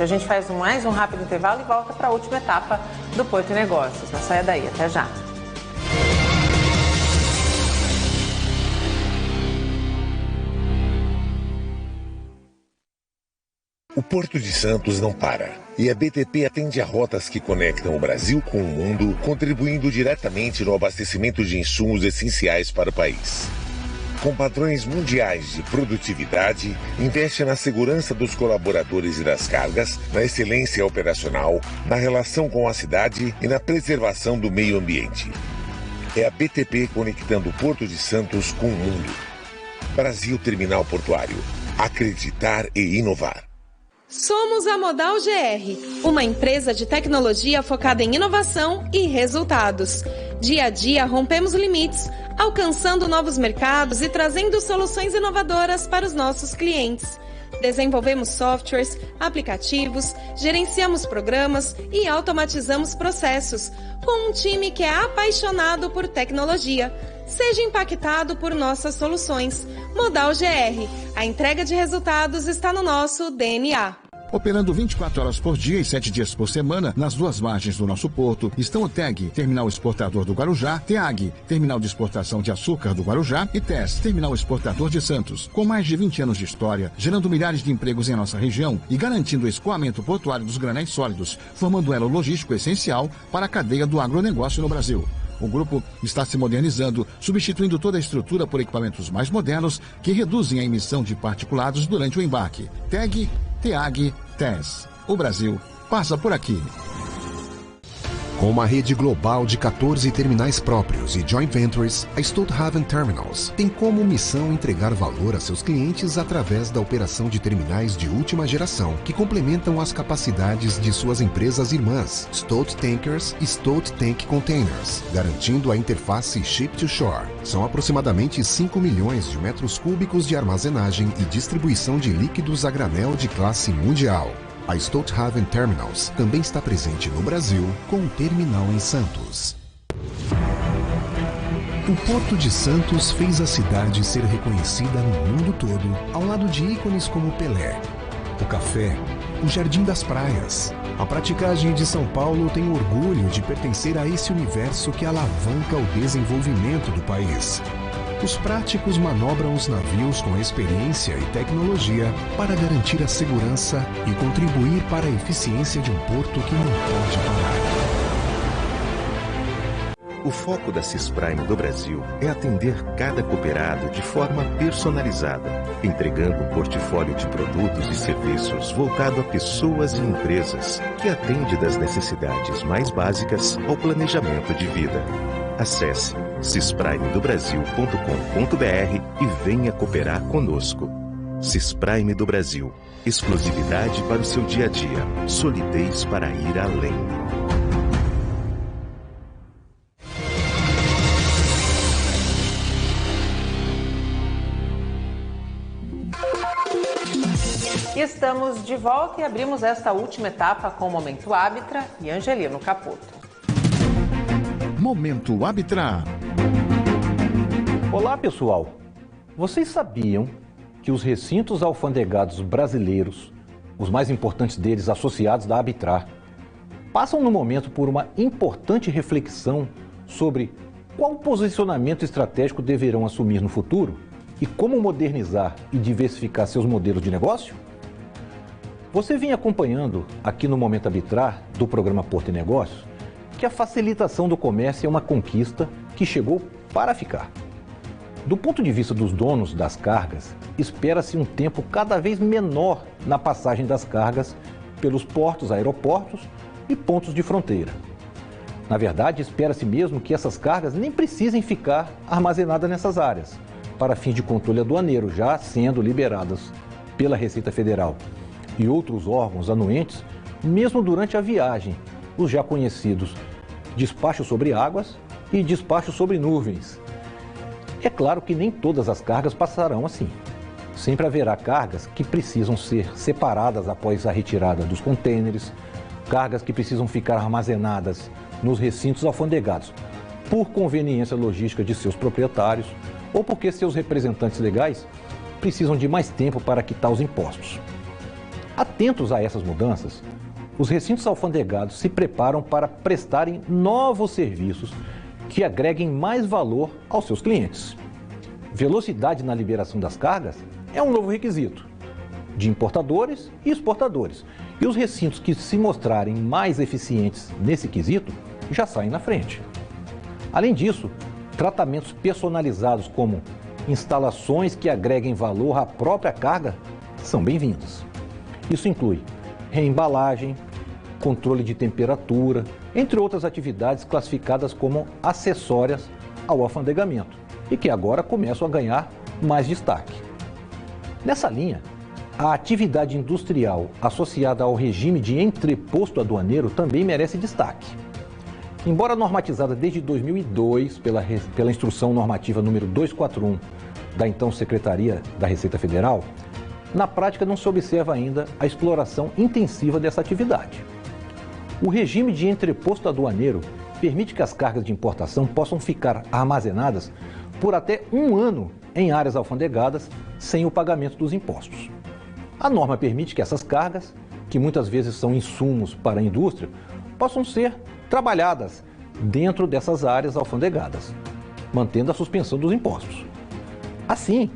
A gente faz mais um rápido intervalo e volta para a última etapa do Porto e Negócios. Não saia daí, até já. O Porto de Santos não para. E a BTP atende a rotas que conectam o Brasil com o mundo, contribuindo diretamente no abastecimento de insumos essenciais para o país. Com padrões mundiais de produtividade, investe na segurança dos colaboradores e das cargas, na excelência operacional, na relação com a cidade e na preservação do meio ambiente. É a BTP conectando o Porto de Santos com o mundo. Brasil Terminal Portuário. Acreditar e inovar. Somos a Modal GR, uma empresa de tecnologia focada em inovação e resultados. Dia a dia rompemos limites, alcançando novos mercados e trazendo soluções inovadoras para os nossos clientes. Desenvolvemos softwares, aplicativos, gerenciamos programas e automatizamos processos, com um time que é apaixonado por tecnologia, Seja impactado por nossas soluções. Modal GR. A entrega de resultados está no nosso DNA. Operando 24 horas por dia e 7 dias por semana nas duas margens do nosso porto estão o TEG, Terminal Exportador do Guarujá, TEAG, Terminal de Exportação de Açúcar do Guarujá e TES, Terminal Exportador de Santos. Com mais de 20 anos de história, gerando milhares de empregos em nossa região e garantindo o escoamento portuário dos granéis sólidos, formando um elo logístico essencial para a cadeia do agronegócio no Brasil. O grupo está se modernizando, substituindo toda a estrutura por equipamentos mais modernos que reduzem a emissão de particulados durante o embarque. TEG, TEAG, TES. O Brasil passa por aqui. Com uma rede global de 14 terminais próprios e joint ventures, a Stolthaven Terminals tem como missão entregar valor a seus clientes através da operação de terminais de última geração que complementam as capacidades de suas empresas irmãs, Stolt Tankers e Stolt Tank Containers, garantindo a interface Ship-to-Shore. São aproximadamente 5 milhões de metros cúbicos de armazenagem e distribuição de líquidos a granel de classe mundial. A Stolthaven Terminals também está presente no Brasil, com um terminal em Santos. O Porto de Santos fez a cidade ser reconhecida no mundo todo, ao lado de ícones como Pelé, o café, o Jardim das Praias. A praticagem de São Paulo tem orgulho de pertencer a esse universo que alavanca o desenvolvimento do país. Os práticos manobram os navios com experiência e tecnologia para garantir a segurança e contribuir para a eficiência de um porto que não pode parar. O foco da Cisprime do Brasil é atender cada cooperado de forma personalizada, entregando um portfólio de produtos e serviços voltado a pessoas e empresas, que atende das necessidades mais básicas ao planejamento de vida. Acesse cisprimedobrasil.com.br e venha cooperar conosco. Cisprime do Brasil. Exclusividade para o seu dia a dia. Solidez para ir além. Estamos de volta e abrimos esta última etapa com o Momento Árbitra e Angelino Caputo. Momento Árbitra. Olá, pessoal. Vocês sabiam que os recintos alfandegados brasileiros, os mais importantes deles associados da Arbitrar, passam no momento por uma importante reflexão sobre qual posicionamento estratégico deverão assumir no futuro e como modernizar e diversificar seus modelos de negócio? Você vem acompanhando aqui no Momento Arbitrar do programa Porto e Negócios que a facilitação do comércio é uma conquista que chegou para ficar. Do ponto de vista dos donos das cargas, espera-se um tempo cada vez menor na passagem das cargas pelos portos, aeroportos e pontos de fronteira. Na verdade, espera-se mesmo que essas cargas nem precisem ficar armazenadas nessas áreas, para fins de controle aduaneiro, já sendo liberadas pela Receita Federal e outros órgãos anuentes, mesmo durante a viagem, os já conhecidos despacho sobre águas e despacho sobre nuvens. É claro que nem todas as cargas passarão assim. Sempre haverá cargas que precisam ser separadas após a retirada dos contêineres, cargas que precisam ficar armazenadas nos recintos alfandegados, por conveniência logística de seus proprietários ou porque seus representantes legais precisam de mais tempo para quitar os impostos. Atentos a essas mudanças, os recintos alfandegados se preparam para prestarem novos serviços que agreguem mais valor aos seus clientes. Velocidade na liberação das cargas é um novo requisito de importadores e exportadores. E os recintos que se mostrarem mais eficientes nesse quesito já saem na frente. Além disso, tratamentos personalizados como instalações que agreguem valor à própria carga são bem-vindos. Isso inclui reembalagem, controle de temperatura, entre outras atividades classificadas como acessórias ao alfandegamento e que agora começam a ganhar mais destaque. Nessa linha, a atividade industrial associada ao regime de entreposto aduaneiro também merece destaque. Embora normatizada desde 2002 pela Instrução Normativa número 241 da então Secretaria da Receita Federal, na prática não se observa ainda a exploração intensiva dessa atividade. O regime de entreposto aduaneiro permite que as cargas de importação possam ficar armazenadas por até 1 ano em áreas alfandegadas sem o pagamento dos impostos. A norma permite que essas cargas, que muitas vezes são insumos para a indústria, possam ser trabalhadas dentro dessas áreas alfandegadas, mantendo a suspensão dos impostos. Assim,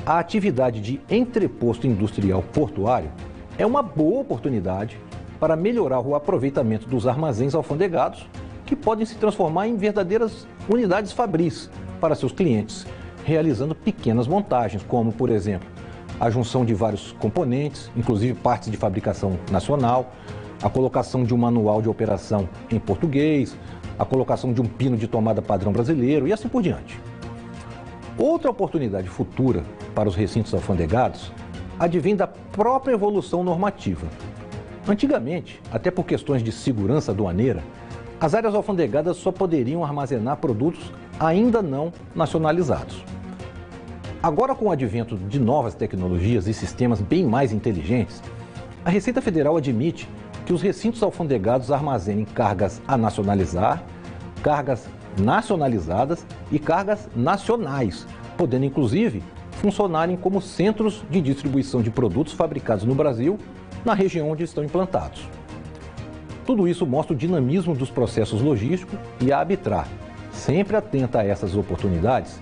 a atividade de entreposto industrial portuário é uma boa oportunidade para melhorar o aproveitamento dos armazéns alfandegados, que podem se transformar em verdadeiras unidades fabris para seus clientes, realizando pequenas montagens, como, por exemplo, a junção de vários componentes, inclusive partes de fabricação nacional, a colocação de um manual de operação em português, a colocação de um pino de tomada padrão brasileiro e assim por diante. Outra oportunidade futura para os recintos alfandegados advém da própria evolução normativa. Antigamente, até por questões de segurança aduaneira, as áreas alfandegadas só poderiam armazenar produtos ainda não nacionalizados. Agora, com o advento de novas tecnologias e sistemas bem mais inteligentes, a Receita Federal admite que os recintos alfandegados armazenem cargas a nacionalizar, cargas nacionalizadas e cargas nacionais, podendo inclusive funcionarem como centros de distribuição de produtos fabricados no Brasil, na região onde estão implantados. Tudo isso mostra o dinamismo dos processos logísticos e a Arbitrar, sempre atenta a essas oportunidades,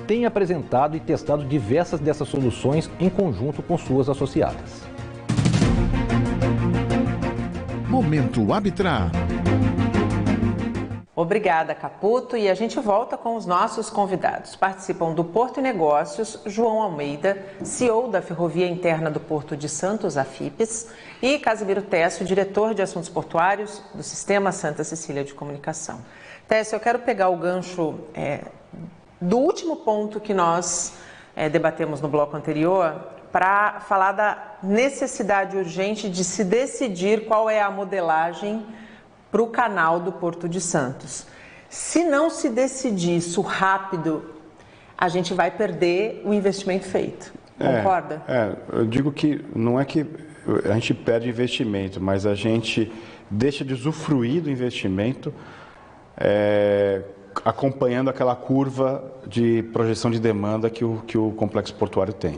tem apresentado e testado diversas dessas soluções em conjunto com suas associadas. Momento Arbitrar. Obrigada, Caputo. E a gente volta com os nossos convidados. Participam do Porto e Negócios, João Almeida, CEO da Ferrovia Interna do Porto de Santos, a FIPES, e Casimiro Técio, diretor de Assuntos Portuários do Sistema Santa Cecília de Comunicação. Técio, eu quero pegar o gancho do último ponto que nós debatemos no bloco anterior para falar da necessidade urgente de se decidir qual é a modelagem para o canal do Porto de Santos. Se não se decidir isso rápido, a gente vai perder o investimento feito. Concorda? Eu digo que não é que a gente perde investimento, mas a gente deixa de usufruir do investimento acompanhando aquela curva de projeção de demanda que o complexo portuário tem.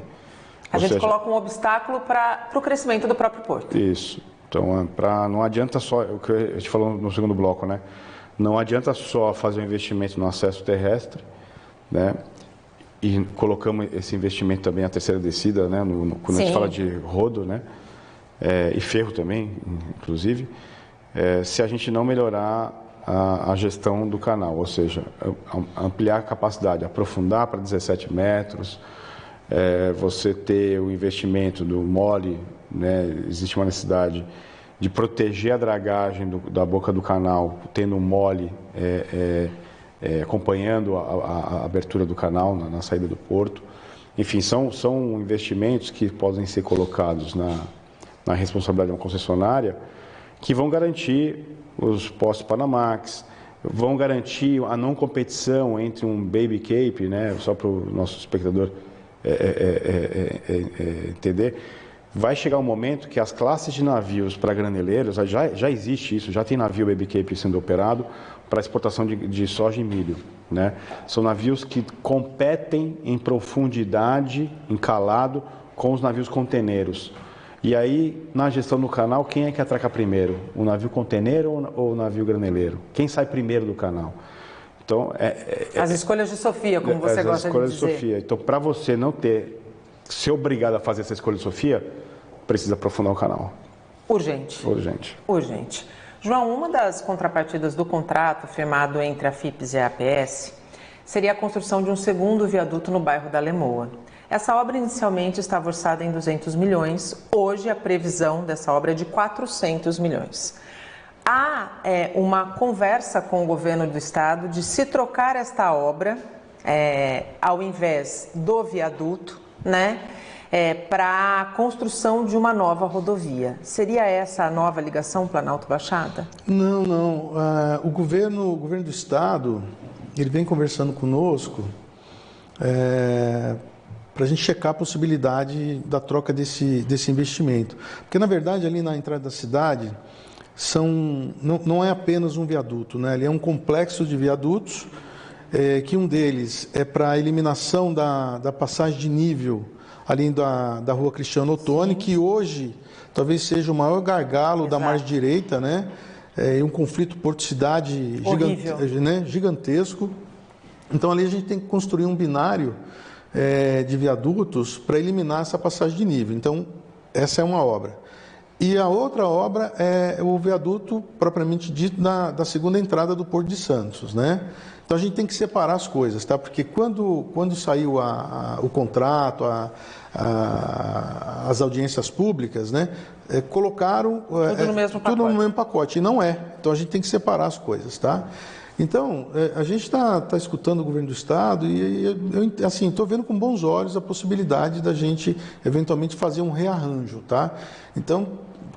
A gente coloca um obstáculo para o crescimento do próprio porto. Isso. Então, não adianta só, o que a gente falou no segundo bloco, né? Não adianta só fazer um investimento no acesso terrestre, né? E colocamos esse investimento também, a terceira descida, né? Quando a gente fala de rodo, né? E ferro também, inclusive, se a gente não melhorar a gestão do canal, ou seja, ampliar a capacidade, aprofundar para 17 metros, você ter o investimento do mole, né? Existe uma necessidade de proteger a dragagem da boca do canal, tendo um mole acompanhando a abertura do canal na saída do porto. Enfim, são investimentos que podem ser colocados na responsabilidade de uma concessionária que vão garantir os postos Panamax, vão garantir a não competição entre um Baby Cape, né? Só para o nosso espectador entender. Vai chegar um momento que as classes de navios para graneleiros, já existe isso, já tem navio Baby Cape sendo operado para exportação de soja e milho, né? São navios que competem em profundidade, em calado, com os navios conteneiros. E aí, na gestão do canal, quem é que atraca primeiro? O navio conteneiro ou o navio graneleiro? Quem sai primeiro do canal? Então, as escolhas de Sofia, como você gosta de dizer. As escolhas de Sofia. Então, para você não ser obrigado a fazer essa escolha de Sofia, precisa aprofundar o canal. Urgente. João, uma das contrapartidas do contrato firmado entre a FIPES e a APS seria a construção de um segundo viaduto no bairro da Lemoa. Essa obra inicialmente estava orçada em 200 milhões, hoje a previsão dessa obra é de 400 milhões. Há uma conversa com o governo do estado de se trocar esta obra, ao invés do viaduto, né, para a construção de uma nova rodovia. Seria essa a nova ligação Planalto-Baixada? Não. O governo do estado, ele vem conversando conosco para a gente checar a possibilidade da troca desse investimento. Porque, na verdade, ali na entrada da cidade, não é apenas um viaduto, né? Ele é um complexo de viadutos que um deles é para a eliminação da passagem de nível ali da Rua Cristiano Ottoni, que hoje talvez seja o maior gargalo da margem direita, né? Um conflito porto-cidade gigantesco. Então ali a gente tem que construir um binário de viadutos para eliminar essa passagem de nível. Então essa é uma obra. E a outra obra é o viaduto propriamente dito da segunda entrada do Porto de Santos, né? Então a gente tem que separar as coisas, tá? Porque quando saiu o contrato, as audiências públicas, né? Colocaram tudo no mesmo pacote, e não é. Então a gente tem que separar as coisas, tá? Então, a gente está escutando o governo do Estado e eu assim, estou vendo com bons olhos a possibilidade da gente, eventualmente, fazer um rearranjo, tá? Então,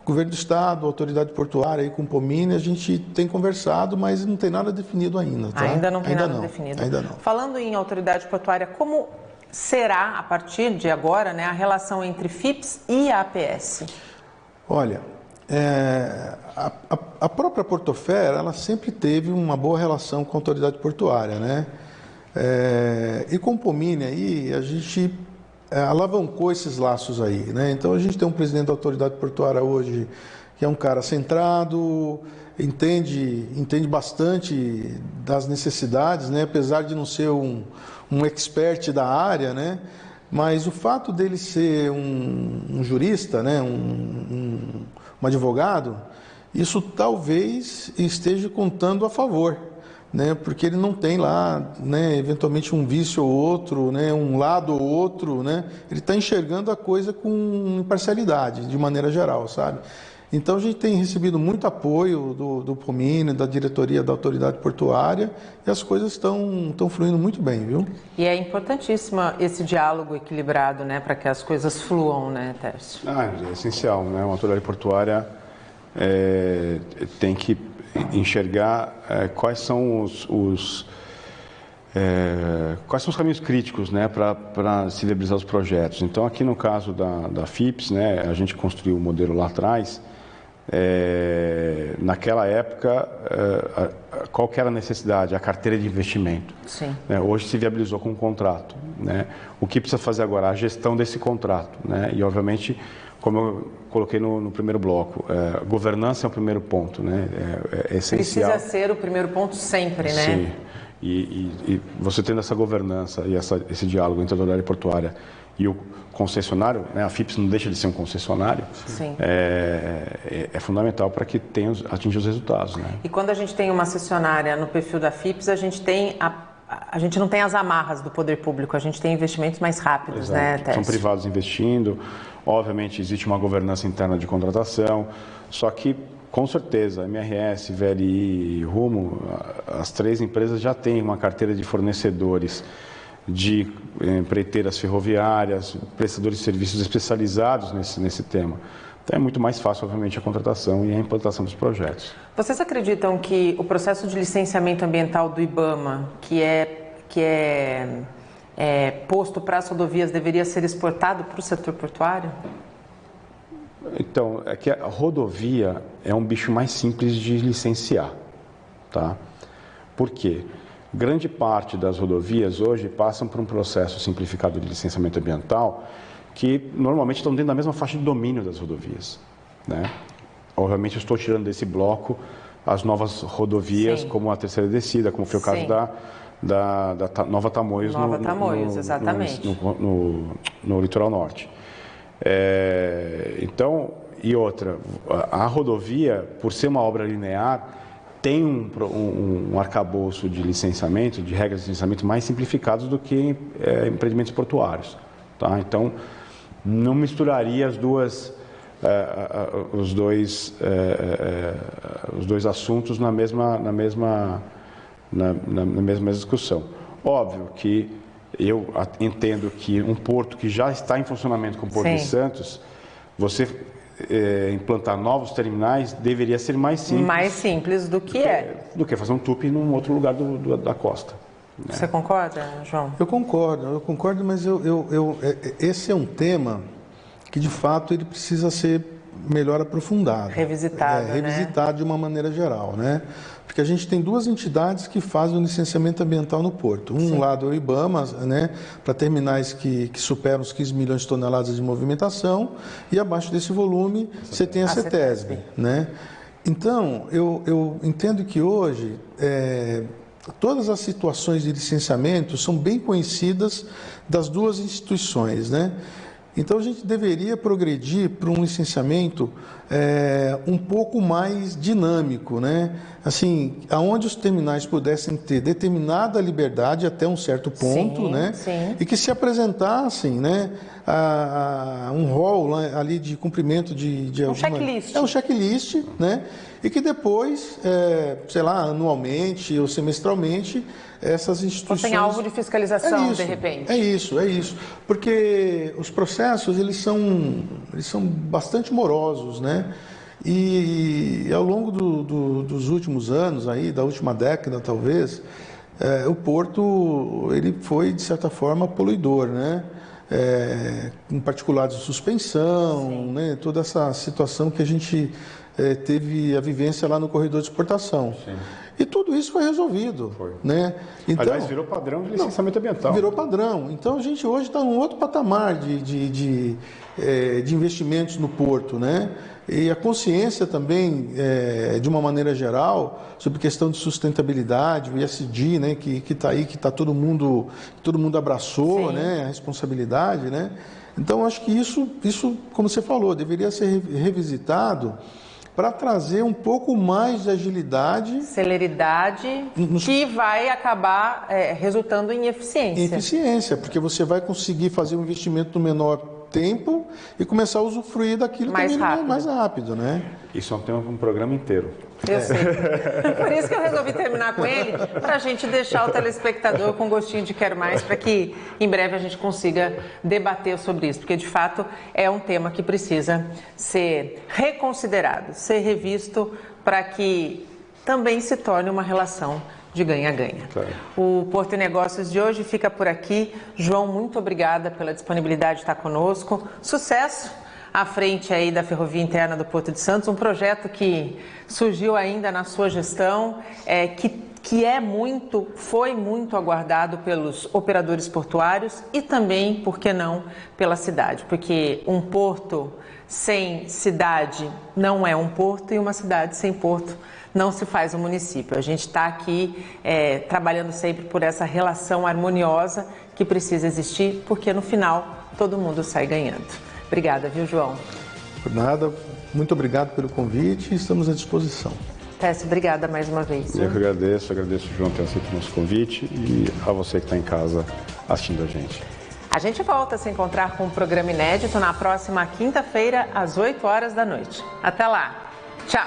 o governo do Estado, a autoridade portuária, aí com o Pomini, a gente tem conversado, mas não tem nada definido ainda, tá? Ainda não tem nada definido. Ainda não. Falando em autoridade portuária, como será, a partir de agora, né, a relação entre FIPS e a APS? Olha, a própria Portofer, ela sempre teve uma boa relação com a autoridade portuária, né? E com o Pomini aí, a gente alavancou esses laços aí, né? Então a gente tem um presidente da autoridade portuária hoje que é um cara centrado, entende bastante das necessidades, né? Apesar de não ser um expert da área, né? Mas o fato dele ser um jurista, né? Um advogado, isso talvez esteja contando a favor, né? Porque ele não tem lá, né, eventualmente um vício ou outro, né, um lado ou outro, né? Ele está enxergando a coisa com imparcialidade, de maneira geral, sabe? Então a gente tem recebido muito apoio do Pomini, da diretoria da autoridade portuária, e as coisas estão fluindo muito bem, viu? E é importantíssimo esse diálogo equilibrado, né, para que as coisas fluam, né, Tércio? É essencial, né? Uma autoridade portuária tem que enxergar quais são quais são os caminhos críticos, né, para se viabilizar os projetos. Então, aqui no caso da FIPS, né, a gente construiu o modelo lá atrás. Naquela época, qual que era a necessidade? A carteira de investimento. Sim. Hoje se viabilizou com um contrato, né? O que precisa fazer agora? A gestão desse contrato, né? E, obviamente, como eu coloquei no primeiro bloco, governança é o primeiro ponto, né? É essencial. Precisa ser o primeiro ponto sempre, né? Sim. E você tendo essa governança e esse diálogo entre a autoridade portuária e o concessionário, né, a FIPS não deixa de ser um concessionário, sim, é fundamental para que atinja os resultados, né? E quando a gente tem uma cessionária no perfil da FIPS, a gente não tem as amarras do poder público, a gente tem investimentos mais rápidos, exato, né, Tércio? São privados investindo, obviamente existe uma governança interna de contratação, só que com certeza, MRS, VLI e Rumo, as três empresas já têm uma carteira de fornecedores de empreiteiras ferroviárias, prestadores de serviços especializados nesse tema. Então é muito mais fácil, obviamente, a contratação e a implantação dos projetos. Vocês acreditam que o processo de licenciamento ambiental do IBAMA, que é posto para as rodovias, deveria ser exportado para o setor portuário? Então, é que a rodovia é um bicho mais simples de licenciar, tá? Por quê? Grande parte das rodovias hoje passam por um processo simplificado de licenciamento ambiental que normalmente estão dentro da mesma faixa de domínio das rodovias, né? Obviamente eu estou tirando desse bloco as novas rodovias, sim, como a terceira descida, como foi o caso da Nova Tamoios, exatamente, no litoral norte. Então, e outra, a rodovia, por ser uma obra linear, tem um arcabouço de licenciamento, de regras de licenciamento mais simplificados do que empreendimentos portuários, tá? Então, não misturaria os dois assuntos na mesma discussão. Óbvio que eu entendo que um porto que já está em funcionamento como o Porto de Santos, você implantar novos terminais deveria ser mais simples. Mais simples do que fazer um TUP num outro lugar da costa. Né? Você concorda, João? Eu concordo, mas esse é um tema que, de fato, ele precisa ser melhor aprofundado. Revisitado, revisitado de uma maneira geral, né? Porque a gente tem duas entidades que fazem o licenciamento ambiental no porto. Um lado é o IBAMA, né, para terminais que superam os 15 milhões de toneladas de movimentação, e abaixo desse volume você tem a CETESB, né? Então, eu entendo que hoje todas as situações de licenciamento são bem conhecidas das duas instituições, né? Então, a gente deveria progredir para um licenciamento um pouco mais dinâmico, né? Assim, aonde os terminais pudessem ter determinada liberdade até um certo ponto, né? E que se apresentassem, né, um rol ali de cumprimento de um checklist. Um checklist, né? E que depois, sei lá, anualmente ou semestralmente, essas instituições... Fossem alvo de fiscalização, de repente. É isso. Porque os processos, eles são bastante morosos, né? E ao longo dos últimos anos, aí, da última década, talvez, o porto, ele foi, de certa forma, poluidor, né? Com particulados de suspensão, né? Toda essa situação que a gente teve a vivência lá no corredor de exportação. Sim. E tudo isso foi resolvido. Né? Então, aliás, virou padrão de licenciamento ambiental. Virou padrão. Então, a gente hoje está num outro patamar de investimentos no porto, né? E a consciência também, de uma maneira geral, sobre questão de sustentabilidade, o ESG, né? Que está aí, que todo mundo abraçou, né? A responsabilidade, né? Então, acho que isso, como você falou, deveria ser revisitado para trazer um pouco mais de agilidade... Celeridade, que vai acabar resultando em eficiência. Eficiência, porque você vai conseguir fazer um investimento no menor tempo e começar a usufruir daquilo mais rápido, né? Isso tem um programa inteiro. Eu sei. Por isso que eu resolvi terminar com ele, para a gente deixar o telespectador com gostinho de quero mais, para que em breve a gente consiga debater sobre isso, porque de fato é um tema que precisa ser reconsiderado, ser revisto, para que também se torne uma relação de ganha-ganha. Claro. O Porto e Negócios de hoje fica por aqui. João, muito obrigada pela disponibilidade de estar conosco. Sucesso à frente aí da Ferrovia Interna do Porto de Santos, um projeto que surgiu ainda na sua gestão, que foi muito aguardado pelos operadores portuários e também, por que não, pela cidade, porque um porto sem cidade não é um porto e uma cidade sem porto não se faz um município. A gente está aqui trabalhando sempre por essa relação harmoniosa que precisa existir, porque no final todo mundo sai ganhando. Obrigada, viu, João? Por nada, muito obrigado pelo convite e estamos à disposição. Técio, obrigada mais uma vez. Eu que agradeço, João, ter aceito o nosso convite e a você que está em casa assistindo a gente. A gente volta a se encontrar com um programa inédito na próxima quinta-feira, às 8 horas da noite. Até lá. Tchau.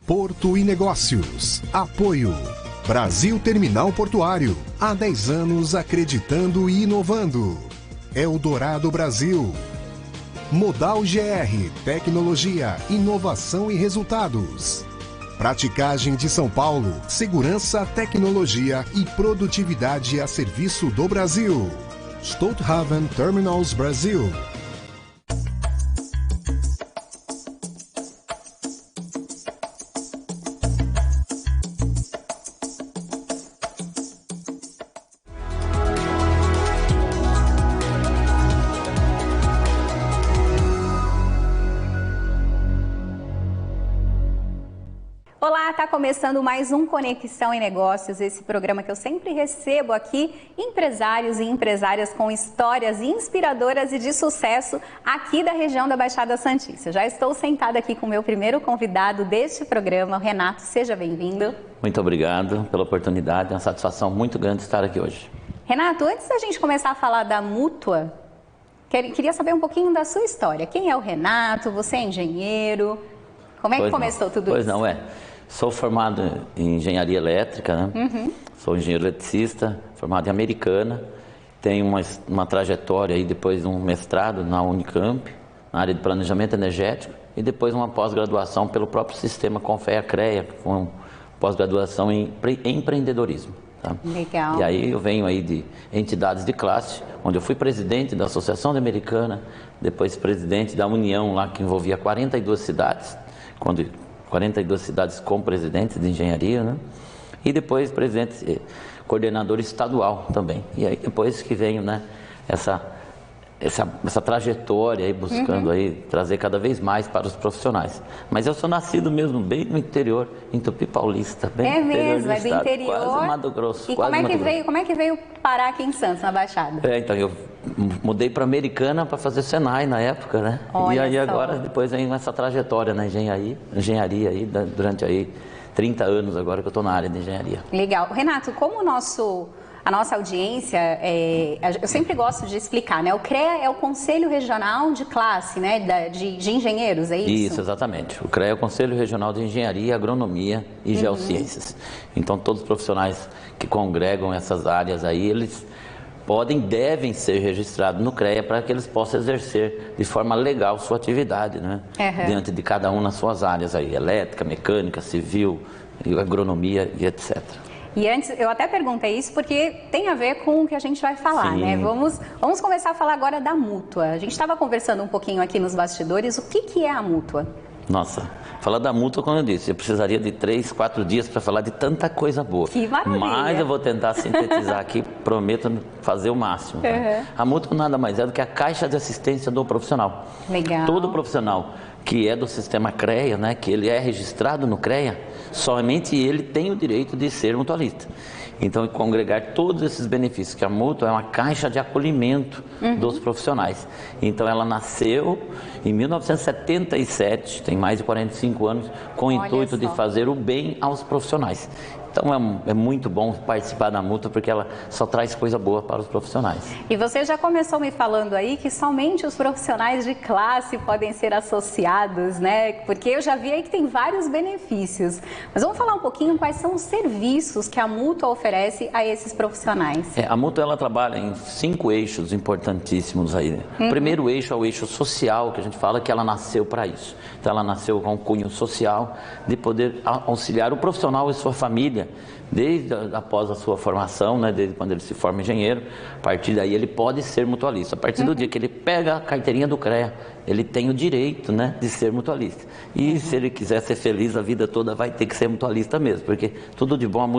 Porto e Negócios. Apoio. Brasil Terminal Portuário. Há 10 anos acreditando e inovando. Eldorado Brasil. Modal GR. Tecnologia, inovação e resultados. Praticagem de São Paulo. Segurança, tecnologia e produtividade a serviço do Brasil. Stolthaven Terminals Brasil. Olá, está começando mais um Conexão em Negócios, esse programa que eu sempre recebo aqui empresários e empresárias com histórias inspiradoras e de sucesso aqui da região da Baixada Santista. Já estou sentada aqui com o meu primeiro convidado deste programa, o Renato, seja bem-vindo. Muito obrigado pela oportunidade, é uma satisfação muito grande estar aqui hoje. Renato, antes da gente começar a falar da Mútua, queria saber um pouquinho da sua história. Quem é o Renato? Você é engenheiro? Como é que começou tudo isso? Pois não, Sou formado em engenharia elétrica, né? Sou engenheiro eletricista, formado em Americana. Tenho uma trajetória aí depois de um mestrado na Unicamp, na área de planejamento energético, e depois uma pós-graduação pelo próprio sistema Confea-CREA, com pós-graduação em empreendedorismo. Tá? Legal. E aí eu venho aí de entidades de classe, onde eu fui presidente da Associação da Americana, depois presidente da União lá que envolvia 42 cidades, 42 cidades com presidentes de engenharia, né? E depois presidente, coordenador estadual também. E aí depois que venho, né, essa trajetória aí buscando aí trazer cada vez mais para os profissionais. Mas eu sou nascido mesmo bem no interior, em Tupi Paulista, bem é no interior mesmo, do é estado, do interior. quase Mato Grosso. E como é que veio parar aqui em Santos, na Baixada? Então eu mudei para Americana para fazer Senai na época, né? Olha e aí só. Agora depois vem essa trajetória na engenharia aí durante aí 30 anos agora que eu estou na área de engenharia. Legal. Renato, como a nossa audiência, eu sempre gosto de explicar, né? O CREA é o Conselho Regional de Classe, né? De Engenheiros, é isso? Isso, exatamente. O CREA é o Conselho Regional de Engenharia, Agronomia e Geociências. Então, todos os profissionais que congregam essas áreas aí, eles devem ser registrados no CREA para que eles possam exercer de forma legal sua atividade, né? Diante de cada um nas suas áreas aí, elétrica, mecânica, civil, agronomia e etc. E antes, eu até perguntei isso porque tem a ver com o que a gente vai falar, Sim. né? Vamos começar a falar agora da mútua. A gente estava conversando um pouquinho aqui nos bastidores. O que é a mútua? Nossa, falar da mútua, como eu disse, eu precisaria de 3, 4 dias para falar de tanta coisa boa. Que maravilha! Mas eu vou tentar sintetizar aqui, prometo fazer o máximo. Tá? A mútua nada mais é do que a caixa de assistência do profissional. Legal. Todo profissional que é do sistema CREA, né, que ele é registrado no CREA, somente ele tem o direito de ser mutualista. Então, congregar todos esses benefícios, que a mútua é uma caixa de acolhimento dos profissionais. Então, ela nasceu em 1977, tem mais de 45 anos, com o intuito de fazer o bem aos profissionais. Então, é muito bom participar da mútua, porque ela só traz coisa boa para os profissionais. E você já começou me falando aí que somente os profissionais de classe podem ser associados, né? Porque eu já vi aí que tem vários benefícios. Mas vamos falar um pouquinho quais são os serviços que a mútua oferece a esses profissionais. A mútua, ela trabalha em 5 eixos importantíssimos aí. Né? O primeiro eixo é o eixo social, que a gente fala que ela nasceu para isso. Então, ela nasceu com um cunho social de poder auxiliar o profissional e sua família desde após a sua formação, né, desde quando ele se forma engenheiro. A partir daí ele pode ser mutualista. A partir do dia que ele pega a carteirinha do CREA, ele tem o direito, né, de ser mutualista. E se ele quiser ser feliz a vida toda, vai ter que ser mutualista mesmo, porque tudo de bom a